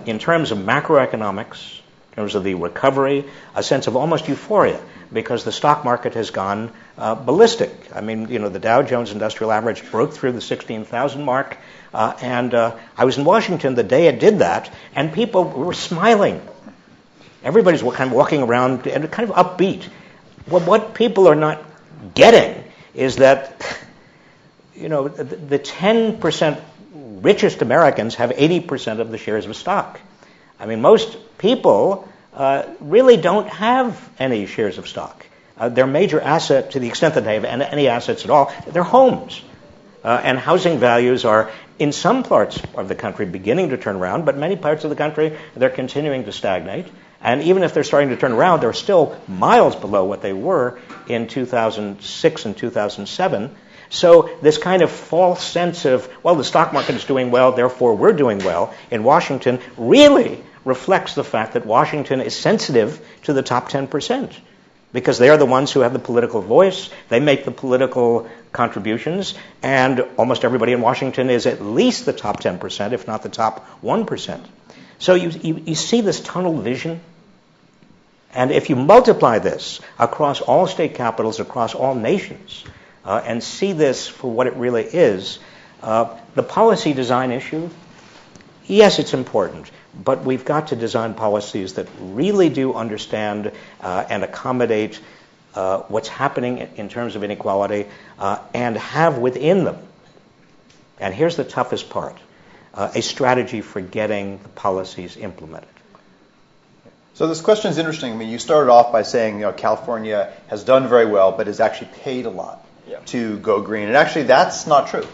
in terms of macroeconomics, in terms of the recovery, a sense of almost euphoria because the stock market has gone ballistic. I mean, the Dow Jones Industrial Average broke through the 16,000 mark, and I was in Washington the day it did that, and people were smiling. Everybody's kind of walking around and kind of upbeat. Well, what people are not getting is that, the 10% richest Americans have 80% of the shares of stock. I mean, most people really don't have any shares of stock. Their major asset, to the extent that they have any assets at all, their homes. And housing values are, in some parts of the country, beginning to turn around, but many parts of the country, they're continuing to stagnate. And even if they're starting to turn around, they're still miles below what they were in 2006 and 2007. So this kind of false sense of, well, the stock market is doing well, therefore we're doing well in Washington, really reflects the fact that Washington is sensitive to the top 10%. Because they are the ones who have the political voice, they make the political contributions, and almost everybody in Washington is at least the top 10%, if not the top 1%. So you see this tunnel vision? And if you multiply this across all state capitals, across all nations, and see this for what it really is, the policy design issue, yes, it's important, but we've got to design policies that really do understand and accommodate what's happening in terms of inequality and have within them, and here's the toughest part, a strategy for getting the policies implemented. So this question is interesting. I mean, you started off by saying, California has done very well, but has actually paid a lot to go green. And actually, that's not true.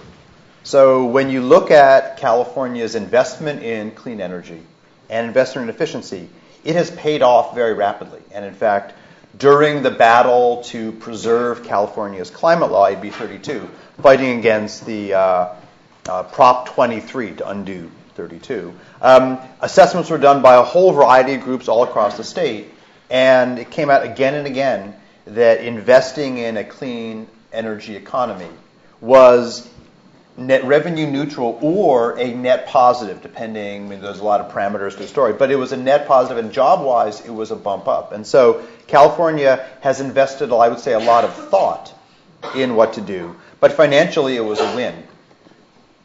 So when you look at California's investment in clean energy and investment in efficiency, it has paid off very rapidly. And in fact, during the battle to preserve California's climate law, AB 32, fighting against the Prop 23 to undo 1932. Assessments were done by a whole variety of groups all across the state, and it came out again and again that investing in a clean energy economy was net revenue neutral or a net positive, depending, I mean, there's a lot of parameters to the story, but it was a net positive, and job-wise, it was a bump up. And so California has invested, I would say, a lot of thought in what to do, but financially, it was a win.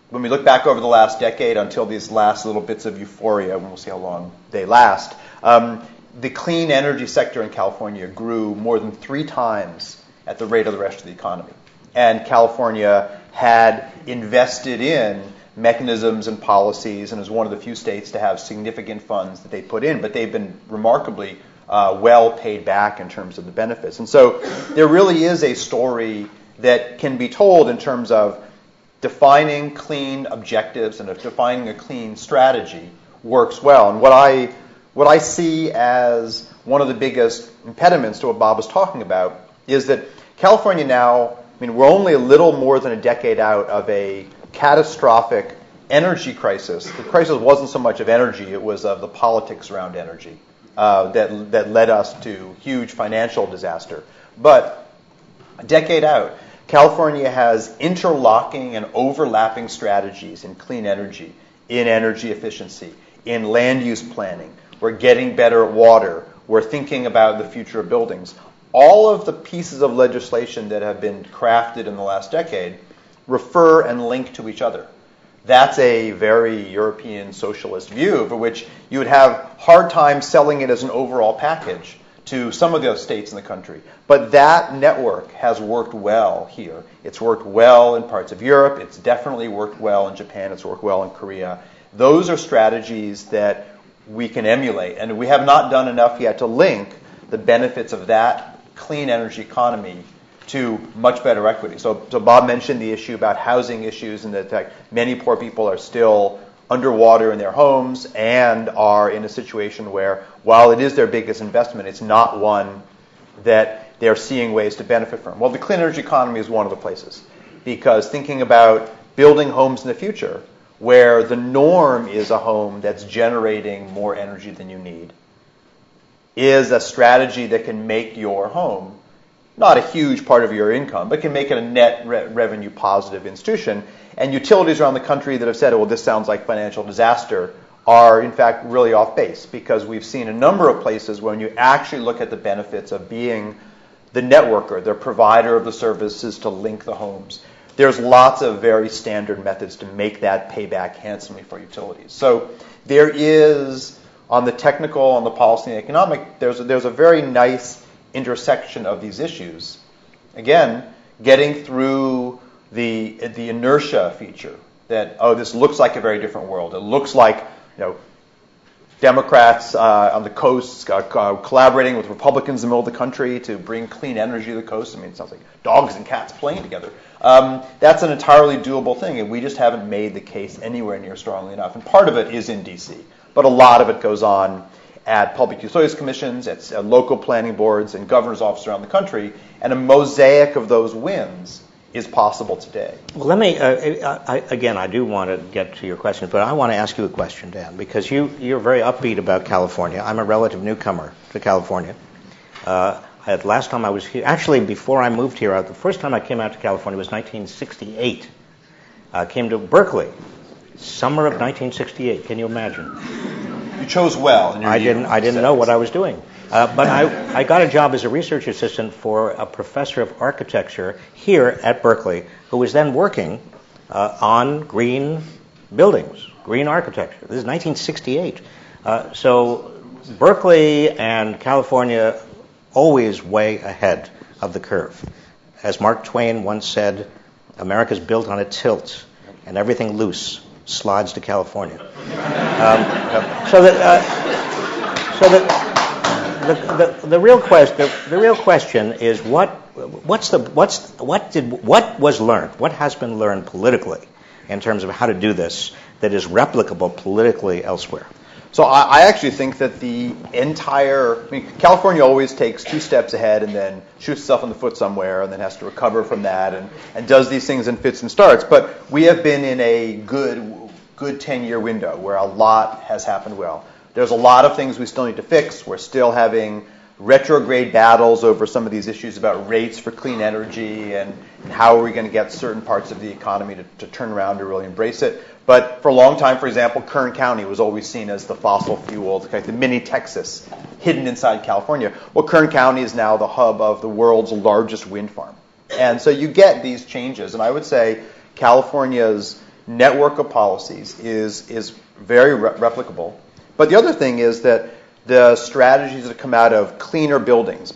When we look back over the last decade until these last little bits of euphoria, and we'll see how long they last, the clean energy sector in California grew more than 3 times at the rate of the rest of the economy. And California had invested in mechanisms and policies and is one of the few states to have significant funds that they put in, but they've been remarkably well paid back in terms of the benefits. And so there really is a story that can be told in terms of defining clean objectives and defining a clean strategy works well. And what I see as one of the biggest impediments to what Bob was talking about is that California now, I mean, we're only a little more than a decade out of a catastrophic energy crisis. The crisis wasn't so much of energy, it was of the politics around energy that led us to huge financial disaster. But a decade out, California has interlocking and overlapping strategies in clean energy, in energy efficiency, in land use planning. We're getting better at water. We're thinking about the future of buildings. All of the pieces of legislation that have been crafted in the last decade refer and link to each other. That's a very European socialist view for which you would have hard time selling it as an overall package to some of the other states in the country. But that network has worked well here. It's worked well in parts of Europe. It's definitely worked well in Japan. It's worked well in Korea. Those are strategies that we can emulate. And we have not done enough yet to link the benefits of that clean energy economy to much better equity. So Bob mentioned the issue about housing issues and the fact many poor people are still underwater in their homes and are in a situation where, while it is their biggest investment, it's not one that they're seeing ways to benefit from. Well, the clean energy economy is one of the places, because thinking about building homes in the future where the norm is a home that's generating more energy than you need is a strategy that can make your home not a huge part of your income, but can make it a net revenue positive institution. And utilities around the country that have said, well, this sounds like financial disaster, are in fact really off base, because we've seen a number of places when you actually look at the benefits of being the networker, the provider of the services to link the homes. There's lots of very standard methods to make that pay back handsomely for utilities. So there is, on the technical, on the policy and economic, there's a very nice intersection of these issues. Again, getting through the inertia feature that, oh, this looks like a very different world. It looks like, Democrats on the coasts collaborating with Republicans in the middle of the country to bring clean energy to the coast. I mean, it sounds like dogs and cats playing together. That's an entirely doable thing, and we just haven't made the case anywhere near strongly enough. And part of it is in D.C., but a lot of it goes on at public utilities commissions, at local planning boards, and governor's offices around the country, and a mosaic of those wins is possible today. Well, let me, again, I do want to get to your question, but I want to ask you a question, Dan, because you're very upbeat about California. I'm a relative newcomer to California. Last time I was here, actually before I moved here, the first time I came out to California was 1968. I came to Berkeley, summer of 1968. Can you imagine? You chose well. In your I didn't know what I was doing. But I got a job as a research assistant for a professor of architecture here at Berkeley, who was then working on green buildings, green architecture. This is 1968. So Berkeley and California always way ahead of the curve. As Mark Twain once said, America's built on a tilt, and everything loose slides to California. The real question is what was learned? What has been learned politically in terms of how to do this that is replicable politically elsewhere? So I actually think that California always takes 2 steps ahead and then shoots itself in the foot somewhere and then has to recover from that and does these things in fits and starts. But we have been in a good good 10-year window where a lot has happened well. There's a lot of things we still need to fix. We're still having retrograde battles over some of these issues about rates for clean energy and how are we going to get certain parts of the economy to turn around to really embrace it. But for a long time, for example, Kern County was always seen as the fossil fuel, the mini Texas hidden inside California. Well, Kern County is now the hub of the world's largest wind farm. And so you get these changes. And I would say California's network of policies is very replicable. But the other thing is that the strategies that come out of cleaner buildings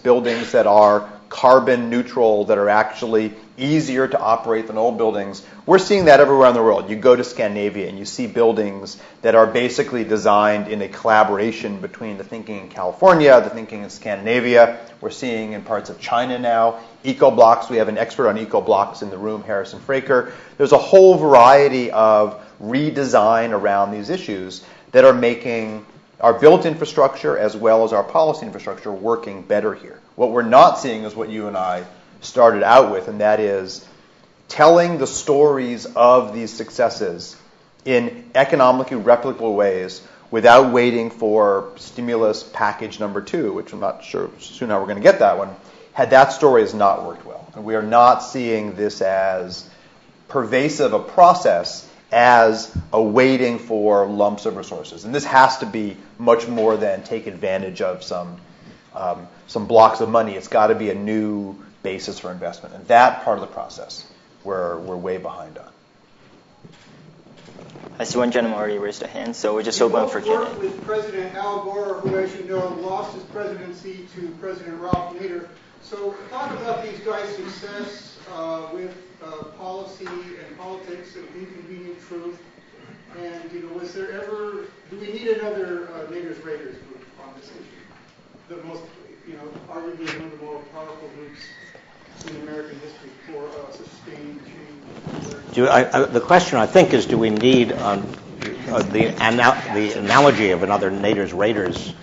that are carbon neutral, that are actually easier to operate than old buildings, we're seeing that everywhere in the world. You go to Scandinavia and you see buildings that are basically designed in a collaboration between the thinking in California, the thinking in Scandinavia. We're seeing in parts of China now, eco-blocks. We have an expert on eco-blocks in the room, Harrison Fraker. There's a whole variety of redesign around these issues that are making our built infrastructure as well as our policy infrastructure working better here. What we're not seeing is what you and I started out with, and that is telling the stories of these successes in economically replicable ways without waiting for stimulus package number 2, which I'm not sure soon how we're going to get that one. That story has not worked well. And we are not seeing this as pervasive a process as a waiting for lumps of resources. And this has to be much more than take advantage of some blocks of money. It's got to be a new basis for investment. And that part of the process we're way behind on. I see one gentleman already raised a hand, so we'll just open up for Q&A. worked with President Al Gore, who, as you know, lost his presidency to President Ralph Nader. So talk about these guys' success with policy and politics and inconvenient truth. And, was there ever, do we need another Nader's Raiders group on this issue? The most, arguably one of the more powerful groups in American history for sustained change. The question, I think, is do we need the analogy of another Nader's Raiders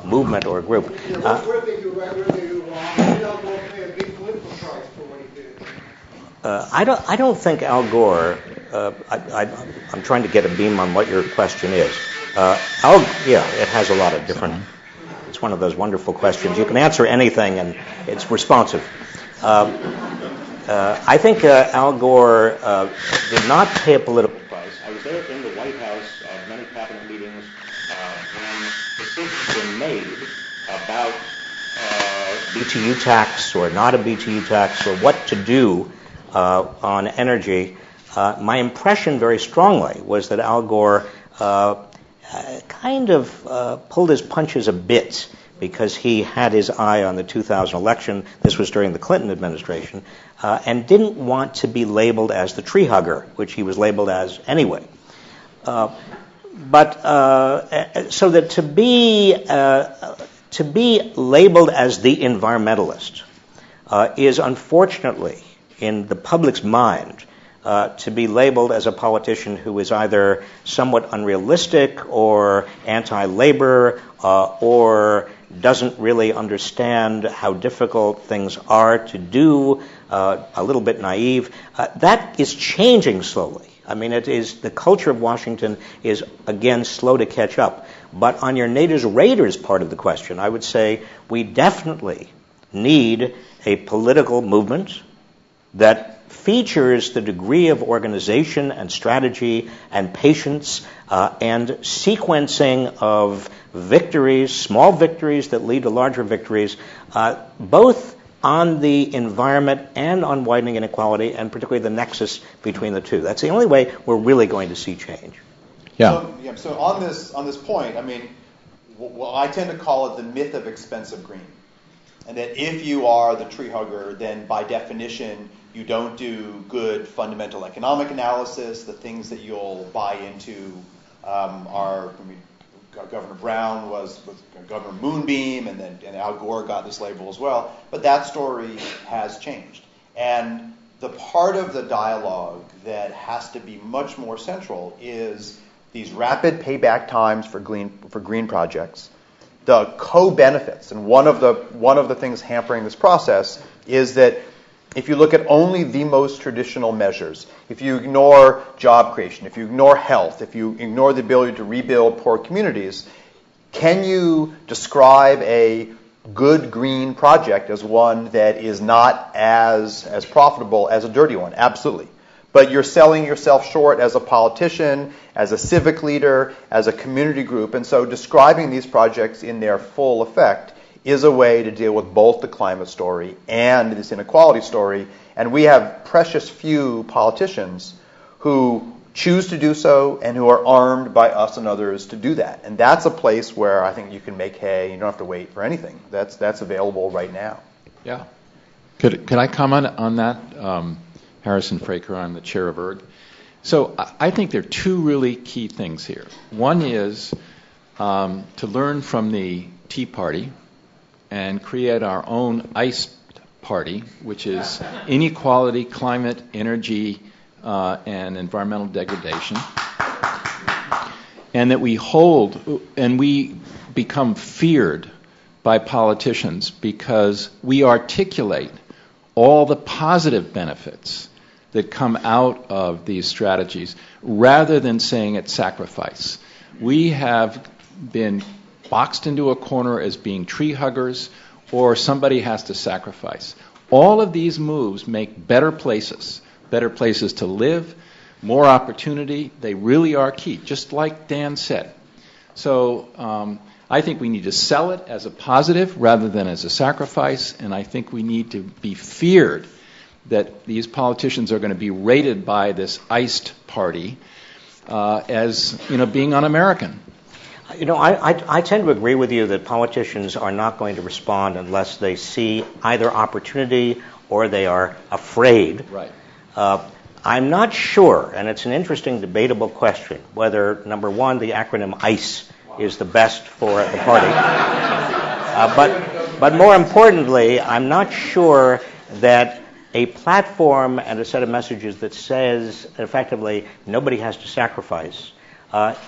movement or group? Where did they do right? Where did they do wrong? Did Al Gore pay a big political price for what he did? I don't think Al Gore. I'm trying to get a beam on what your question is. It has a lot of different. It's one of those wonderful questions. You can answer anything, and it's responsive. I think Al Gore did not pay a political price. I was there in the White House at many cabinet meetings when decisions were made about BTU tax or not a BTU tax or what to do on energy. My impression very strongly was that Al Gore kind of pulled his punches a bit because he had his eye on the 2000 election. This was during the Clinton administration, and didn't want to be labeled as the tree hugger, which he was labeled as anyway. But so that to be labeled as the environmentalist is unfortunately in the public's mind to be labeled as a politician who is either somewhat unrealistic or anti-labor or doesn't really understand how difficult things are to do, a little bit naive. That is changing slowly. I mean, the culture of Washington is, again, slow to catch up. But on your Nader's Raiders part of the question, I would say we definitely need a political movement that features the degree of organization and strategy and patience and sequencing of victories, small victories that lead to larger victories, both on the environment and on widening inequality, and particularly the nexus between the two. That's the only way we're really going to see change. Yeah. So on this point, I mean, I tend to call it the myth of expensive green. And that if you are the tree hugger, then by definition, you don't do good fundamental economic analysis. The things that you'll buy into Governor Brown was Governor Moonbeam, and Al Gore got this label as well. But that story has changed. And the part of the dialogue that has to be much more central is these rapid payback times for green projects, the co-benefits. And one of the things hampering this process is that if you look at only the most traditional measures, if you ignore job creation, if you ignore health, if you ignore the ability to rebuild poor communities, can you describe a good green project as one that is not as profitable as a dirty one? Absolutely. But you're selling yourself short as a politician, as a civic leader, as a community group. And so describing these projects in their full effect is a way to deal with both the climate story and this inequality story. And we have precious few politicians who choose to do so and who are armed by us and others to do that. And that's a place where I think you can make hay. You don't have to wait for anything. That's available right now. Yeah. Could I comment on that? Harrison Fraker, I'm the chair of ERG. So I think there are two really key things here. One is to learn from the Tea Party and create our own ICE party, which is inequality, climate, energy, and environmental degradation. And that we hold and we become feared by politicians because we articulate all the positive benefits that come out of these strategies, rather than saying it's sacrifice. We have been boxed into a corner as being tree huggers, or somebody has to sacrifice. All of these moves make better places to live, more opportunity. They really are key, just like Dan said. So I think we need to sell it as a positive rather than as a sacrifice, and I think we need to be feared that these politicians are going to be rated by this iced party as being un-American. I tend to agree with you that politicians are not going to respond unless they see either opportunity or they are afraid. Right. I'm not sure, and it's an interesting debatable question, whether, number one, the acronym ICE is the best for the party. But more importantly, I'm not sure that a platform and a set of messages that says effectively nobody has to sacrifice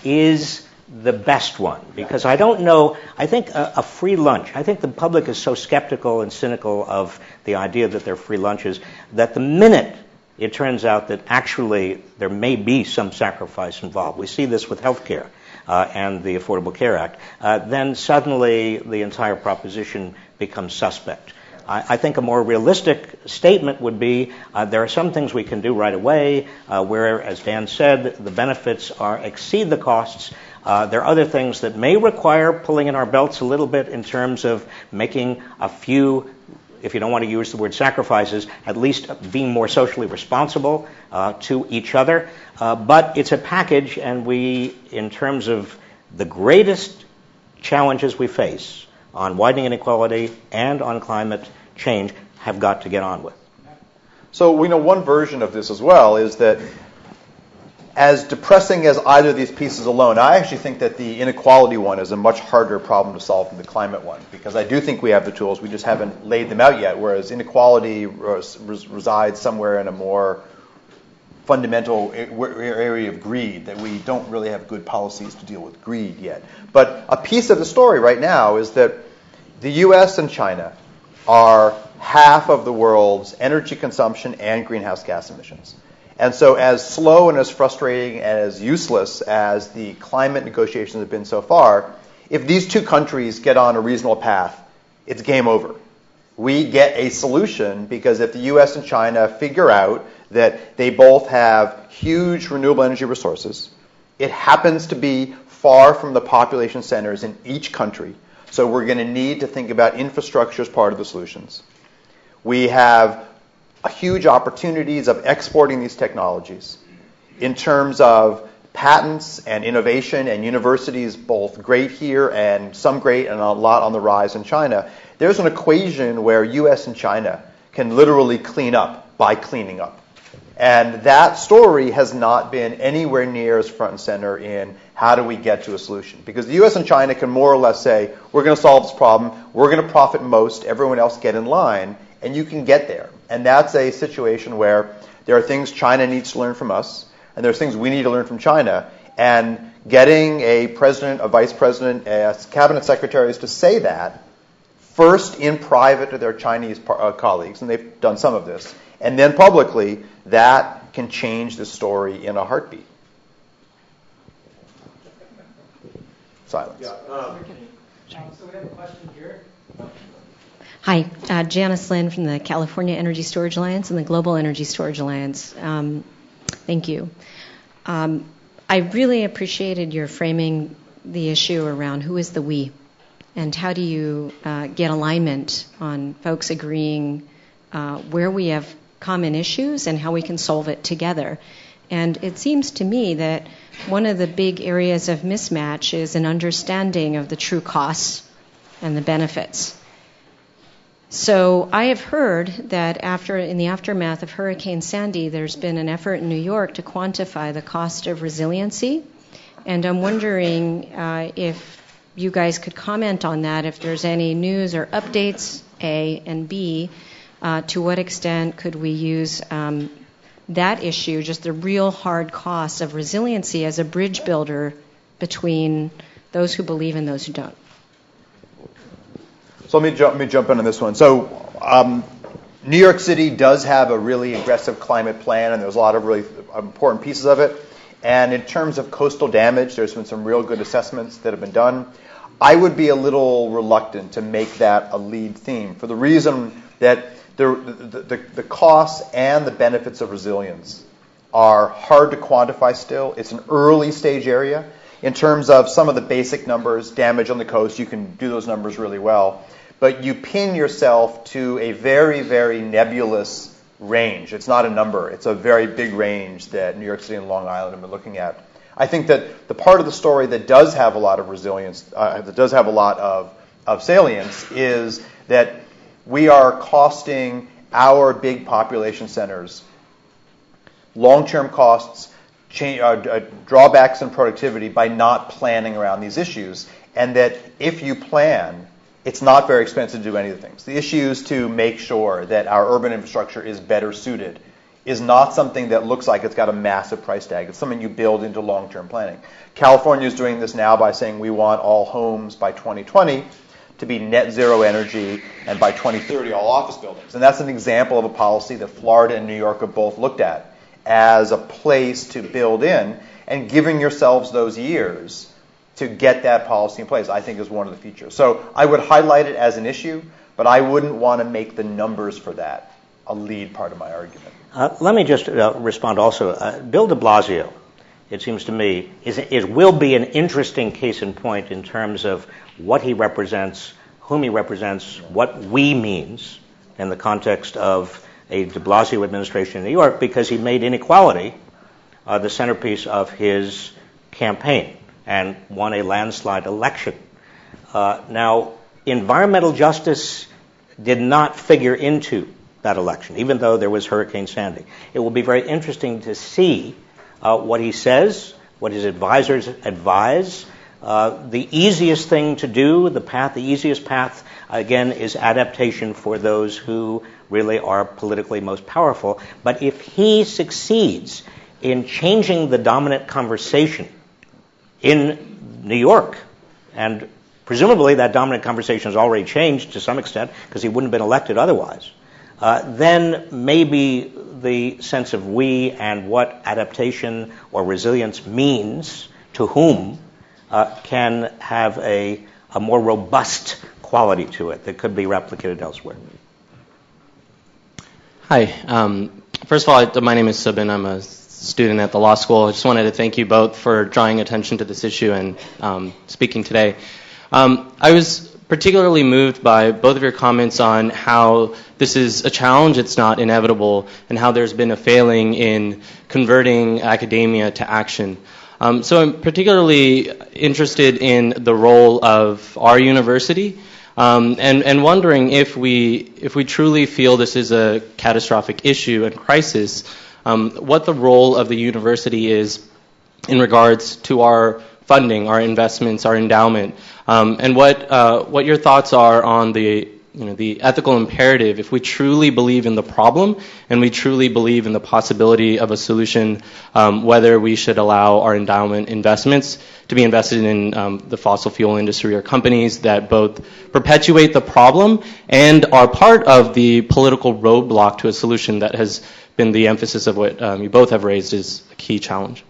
is the best one. Because I don't know, I think a free lunch, I think the public is so skeptical and cynical of the idea that there are free lunches that the minute it turns out that actually there may be some sacrifice involved, we see this with healthcare and the Affordable Care Act, then suddenly the entire proposition becomes suspect. I think a more realistic statement would be there are some things we can do right away where, as Dan said, the benefits exceed the costs. There are other things that may require pulling in our belts a little bit in terms of making a few, if you don't want to use the word sacrifices, at least being more socially responsible to each other. But it's a package, and we, in terms of the greatest challenges we face on widening inequality and on climate change, have got to get on with. So we know one version of this as well is that as depressing as either of these pieces alone, I actually think that the inequality one is a much harder problem to solve than the climate one, because I do think we have the tools, we just haven't laid them out yet, whereas inequality resides somewhere in a more fundamental area of greed, that we don't really have good policies to deal with greed yet. But a piece of the story right now is that the U.S. and China are half of the world's energy consumption and greenhouse gas emissions. And so as slow and as frustrating and as useless as the climate negotiations have been so far, if these two countries get on a reasonable path, it's game over. We get a solution because if the U.S. and China figure out that they both have huge renewable energy resources, it happens to be far from the population centers in each country, so we're going to need to think about infrastructure as part of the solutions. We have huge opportunities of exporting these technologies in terms of patents and innovation and universities, both great here and some great and a lot on the rise in China. There's an equation where U.S. and China can literally clean up by cleaning up. And that story has not been anywhere near as front and center in how do we get to a solution. Because the U.S. and China can more or less say, we're going to solve this problem, we're going to profit most, everyone else get in line, and you can get there. And that's a situation where there are things China needs to learn from us, and there's things we need to learn from China. And getting a president, a vice president, as cabinet secretaries to say that first in private to their Chinese colleagues, and they've done some of this, and then publicly, that can change the story in a heartbeat. Silence. So we have a question here. Hi, Janice Lynn from the California Energy Storage Alliance and the Global Energy Storage Alliance. Thank you. I really appreciated your framing the issue around who is the we, and how do you get alignment on folks agreeing where we have common issues and how we can solve it together. And it seems to me that one of the big areas of mismatch is an understanding of the true costs and the benefits. So I have heard that in the aftermath of Hurricane Sandy, there's been an effort in New York to quantify the cost of resiliency. And I'm wondering if you guys could comment on that, if there's any news or updates, A, and B, to what extent could we use that issue, just the real hard costs of resiliency, as a bridge builder between those who believe and those who don't? So let me jump in on this one. So New York City does have a really aggressive climate plan, and there's a lot of really important pieces of it. And in terms of coastal damage, there's been some real good assessments that have been done. I would be a little reluctant to make that a lead theme for the reason that the costs and the benefits of resilience are hard to quantify still. It's an early stage area. In terms of some of the basic numbers, damage on the coast, you can do those numbers really well. But you pin yourself to a very, very nebulous range. It's not a number. It's a very big range that New York City and Long Island have been looking at. I think that the part of the story that does have a lot of resilience, that does have a lot of salience, is that we are costing our big population centers long-term costs, drawbacks in productivity by not planning around these issues, and that if you plan, it's not very expensive to do any of the things. The issues to make sure that our urban infrastructure is better suited is not something that looks like it's got a massive price tag. It's something you build into long-term planning. California is doing this now by saying we want all homes by 2020 to be net zero energy, and by 2030 all office buildings. And that's an example of a policy that Florida and New York have both looked at as a place to build in, and giving yourselves those years to get that policy in place, I think, is one of the features. So I would highlight it as an issue, but I wouldn't want to make the numbers for that a lead part of my argument. Let me just respond also. Bill de Blasio, it seems to me, will be an interesting case in point in terms of what he represents, whom he represents, what we means in the context of a de Blasio administration in New York, because he made inequality the centerpiece of his campaign and won a landslide election. Now, environmental justice did not figure into that election, even though there was Hurricane Sandy. It will be very interesting to see what he says, what his advisors advise. The easiest thing to do, the easiest path, again, is adaptation for those who really are politically most powerful. But if he succeeds in changing the dominant conversation in New York, and presumably that dominant conversation has already changed to some extent because he wouldn't have been elected otherwise, then maybe the sense of we and what adaptation or resilience means to whom can have a more robust quality to it that could be replicated elsewhere. Hi. First of all, my name is Subin. I'm a student at the law school. I just wanted to thank you both for drawing attention to this issue and speaking today. I was particularly moved by both of your comments on how this is a challenge, it's not inevitable, and how there's been a failing in converting academia to action. So I'm particularly interested in the role of our university, and wondering if we truly feel this is a catastrophic issue and crisis, what the role of the university is in regards to our funding, our investments, our endowment, and what your thoughts are on the the ethical imperative, if we truly believe in the problem and we truly believe in the possibility of a solution, whether we should allow our endowment investments to be invested in the fossil fuel industry or companies that both perpetuate the problem and are part of the political roadblock to a solution that has been the emphasis of what you both have raised is a key challenge.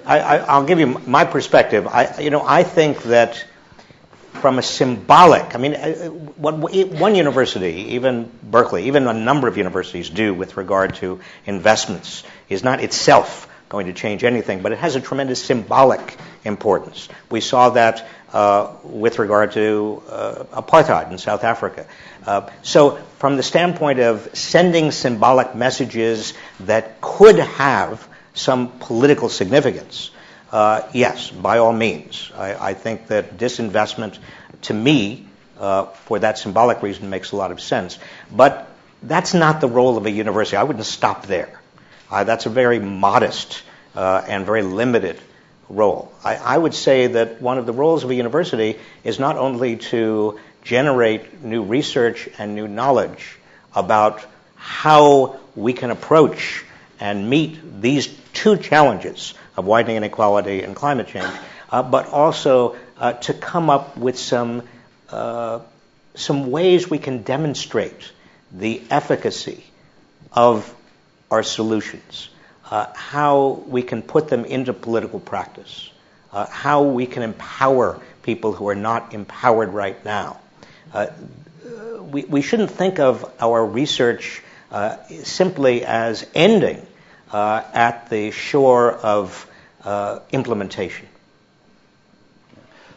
I'll give you my perspective. I think that from a symbolic, what one university, even Berkeley, even a number of universities do with regard to investments is not itself going to change anything, but it has a tremendous symbolic importance. We saw that with regard to apartheid in South Africa. So from the standpoint of sending symbolic messages that could have some political significance, yes, by all means. I think that disinvestment, to me, for that symbolic reason, makes a lot of sense. But that's not the role of a university. I wouldn't stop there. That's a very modest and very limited role. I would say that one of the roles of a university is not only to generate new research and new knowledge about how we can approach and meet these two challenges of widening inequality and climate change, but also to come up with some ways we can demonstrate the efficacy of our solutions, how we can put them into political practice, how we can empower people who are not empowered right now. We shouldn't think of our research simply as ending at the shore of implementation.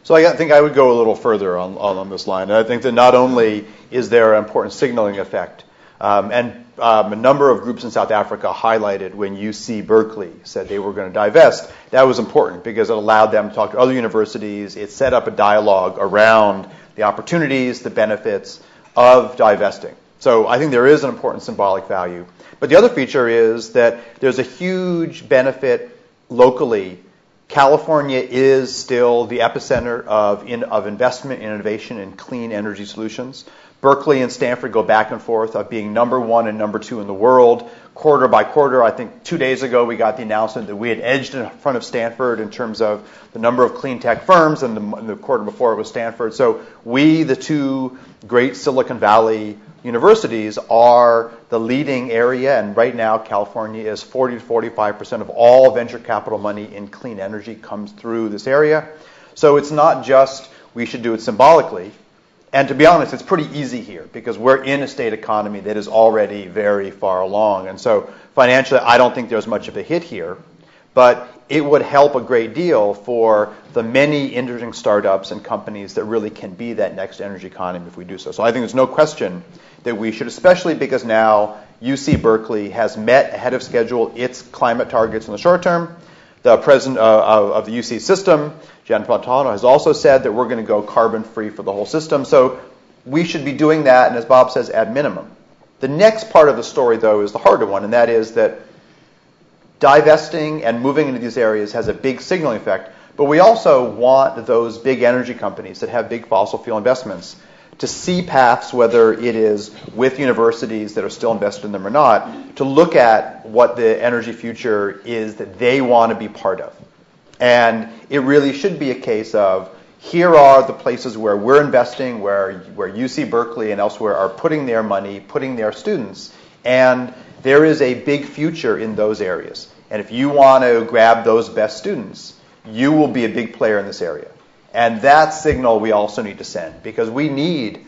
So I think I would go a little further on this line. And I think that not only is there an important signaling effect, and a number of groups in South Africa highlighted when UC Berkeley said they were going to divest, that was important because it allowed them to talk to other universities. It set up a dialogue around the opportunities, the benefits of divesting. So I think there is an important symbolic value. But the other feature is that there's a huge benefit locally. California is still the epicenter of investment and innovation in clean energy solutions. Berkeley and Stanford go back and forth of being number one and number two in the world, quarter by quarter. I think 2 days ago we got the announcement that we had edged in front of Stanford in terms of the number of clean tech firms, and the quarter before it was Stanford. So we, the two great Silicon Valley universities, are the leading area, and right now California is 40 to 45% of all venture capital money in clean energy comes through this area. So it's not just we should do it symbolically. And to be honest, it's pretty easy here because we're in a state economy that is already very far along. And so financially, I don't think there's much of a hit here. But it would help a great deal for the many interesting startups and companies that really can be that next energy economy if we do so. So I think there's no question that we should, especially because now UC Berkeley has met ahead of schedule its climate targets in the short term. The president of the UC system, Jan Fontana, has also said that we're going to go carbon-free for the whole system. So we should be doing that, and as Bob says, at minimum. The next part of the story, though, is the harder one, and that is that divesting and moving into these areas has a big signaling effect, but we also want those big energy companies that have big fossil fuel investments to see paths, whether it is with universities that are still invested in them or not, to look at what the energy future is that they want to be part of. And it really should be a case of, here are the places where we're investing, where UC Berkeley and elsewhere are putting their money, putting their students, and there is a big future in those areas. And if you want to grab those best students, you will be a big player in this area. And that signal we also need to send, because we need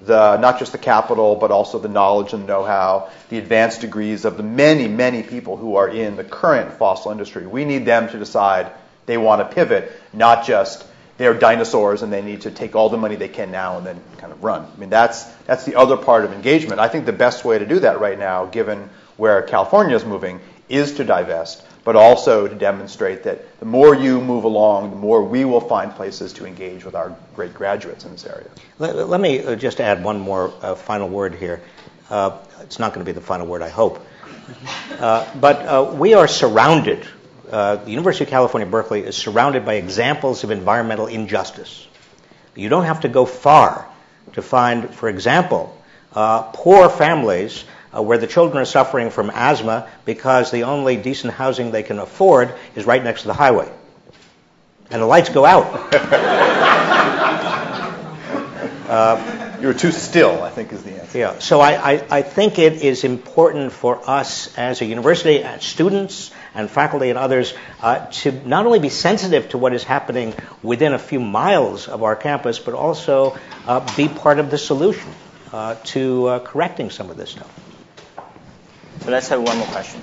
not just the capital, but also the knowledge and know-how, the advanced degrees of the many, many people who are in the current fossil industry. We need them to decide they want to pivot, not just they're dinosaurs and they need to take all the money they can now and then kind of run. I mean, that's the other part of engagement. I think the best way to do that right now, given where California is moving, is to divest, but also to demonstrate that the more you move along, the more we will find places to engage with our great graduates in this area. Let me just add one more final word here. It's not going to be the final word, I hope. But we are surrounded, the University of California, Berkeley is surrounded by examples of environmental injustice. You don't have to go far to find, for example, poor families where the children are suffering from asthma because the only decent housing they can afford is right next to the highway. And the lights go out. You're too still, I think, is the answer. Yeah. So I think it is important for us as a university, as students and faculty and others, to not only be sensitive to what is happening within a few miles of our campus, but also be part of the solution to correcting some of this stuff. So let's have one more question.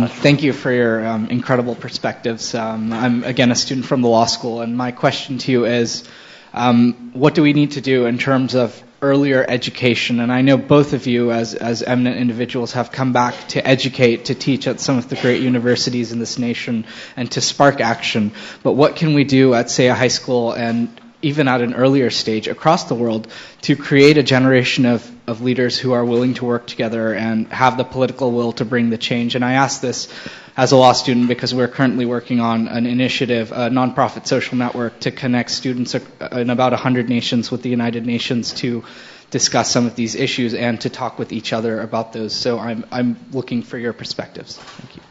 Thank you for your incredible perspectives. I'm, again, a student from the law school, and my question to you is, what do we need to do in terms of earlier education? And I know both of you, as eminent individuals, have come back to educate, to teach at some of the great universities in this nation, and to spark action. But what can we do at, say, a high school and even at an earlier stage across the world to create a generation of leaders who are willing to work together and have the political will to bring the change? And I ask this as a law student because we're currently working on an initiative, a nonprofit social network, to connect students in about 100 nations with the United Nations to discuss some of these issues and to talk with each other about those. So I'm looking for your perspectives. Thank you.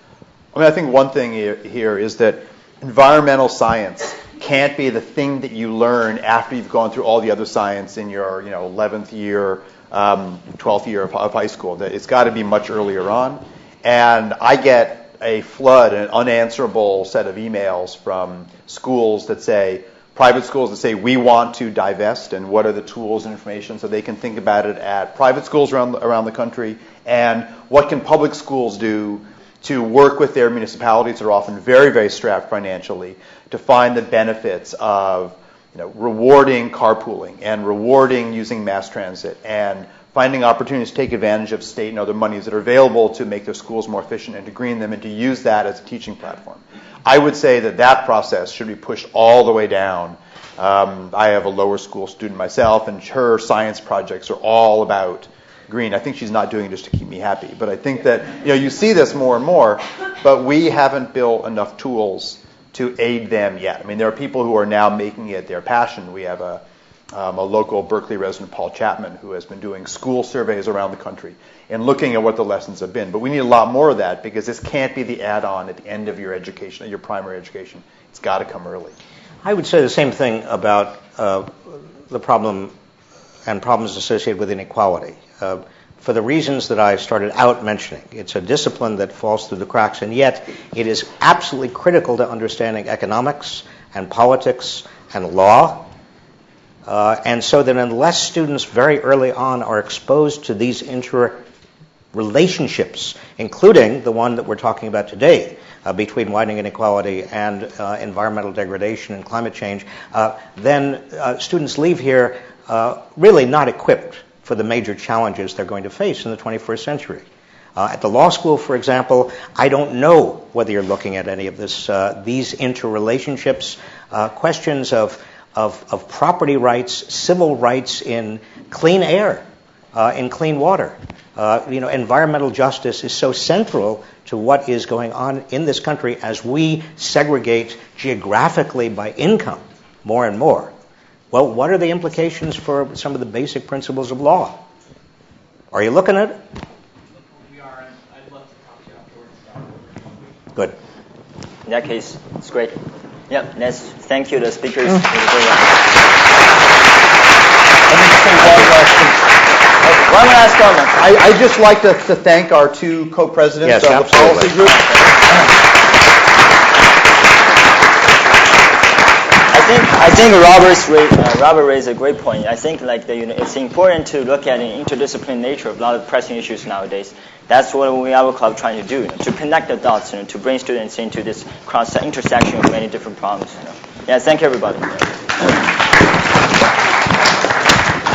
I mean, I think one thing here is that environmental science can't be the thing that you learn after you've gone through all the other science in your 11th year, 12th year of high school. That it's got to be much earlier on. And I get a flood, an unanswerable set of emails from schools that say, private schools that say, we want to divest, and what are the tools and information so they can think about it at private schools around the country, and what can public schools do to work with their municipalities that are often very, very strapped financially to find the benefits of rewarding carpooling and rewarding using mass transit and finding opportunities to take advantage of state and other monies that are available to make their schools more efficient and to green them and to use that as a teaching platform. I would say that process should be pushed all the way down. I have a lower school student myself, and her science projects are all about green. I think she's not doing it just to keep me happy. But I think that you see this more and more, but we haven't built enough tools to aid them yet. I mean, there are people who are now making it their passion. We have a local Berkeley resident, Paul Chapman, who has been doing school surveys around the country and looking at what the lessons have been. But we need a lot more of that because this can't be the add-on at the end of your education, your primary education. It's got to come early. I would say the same thing about the problem and problems associated with inequality. For the reasons that I started out mentioning, it's a discipline that falls through the cracks, and yet it is absolutely critical to understanding economics and politics and law. And so that unless students very early on are exposed to these interrelationships, including the one that we're talking about today, between widening inequality and environmental degradation and climate change, then students leave here really not equipped for the major challenges they're going to face in the 21st century. At the law school, for example, I don't know whether you're looking at any of this, these interrelationships, questions of property rights, civil rights in clean air, in clean water. Environmental justice is so central to what is going on in this country as we segregate geographically by income more and more. Well, what are the implications for some of the basic principles of law? Are you looking at it? We are, and I'd love to talk to you afterwards. Good. In that case, it's great. Yeah, let's thank you, the speakers. Let me say one last comment. I'd just like to thank our two co-presidents of the policy group. I think Robert raised a great point. I think it's important to look at the interdisciplinary nature of a lot of pressing issues nowadays. That's what our club trying to do, to connect the dots, to bring students into this intersection of many different problems. Yeah, thank you, everybody.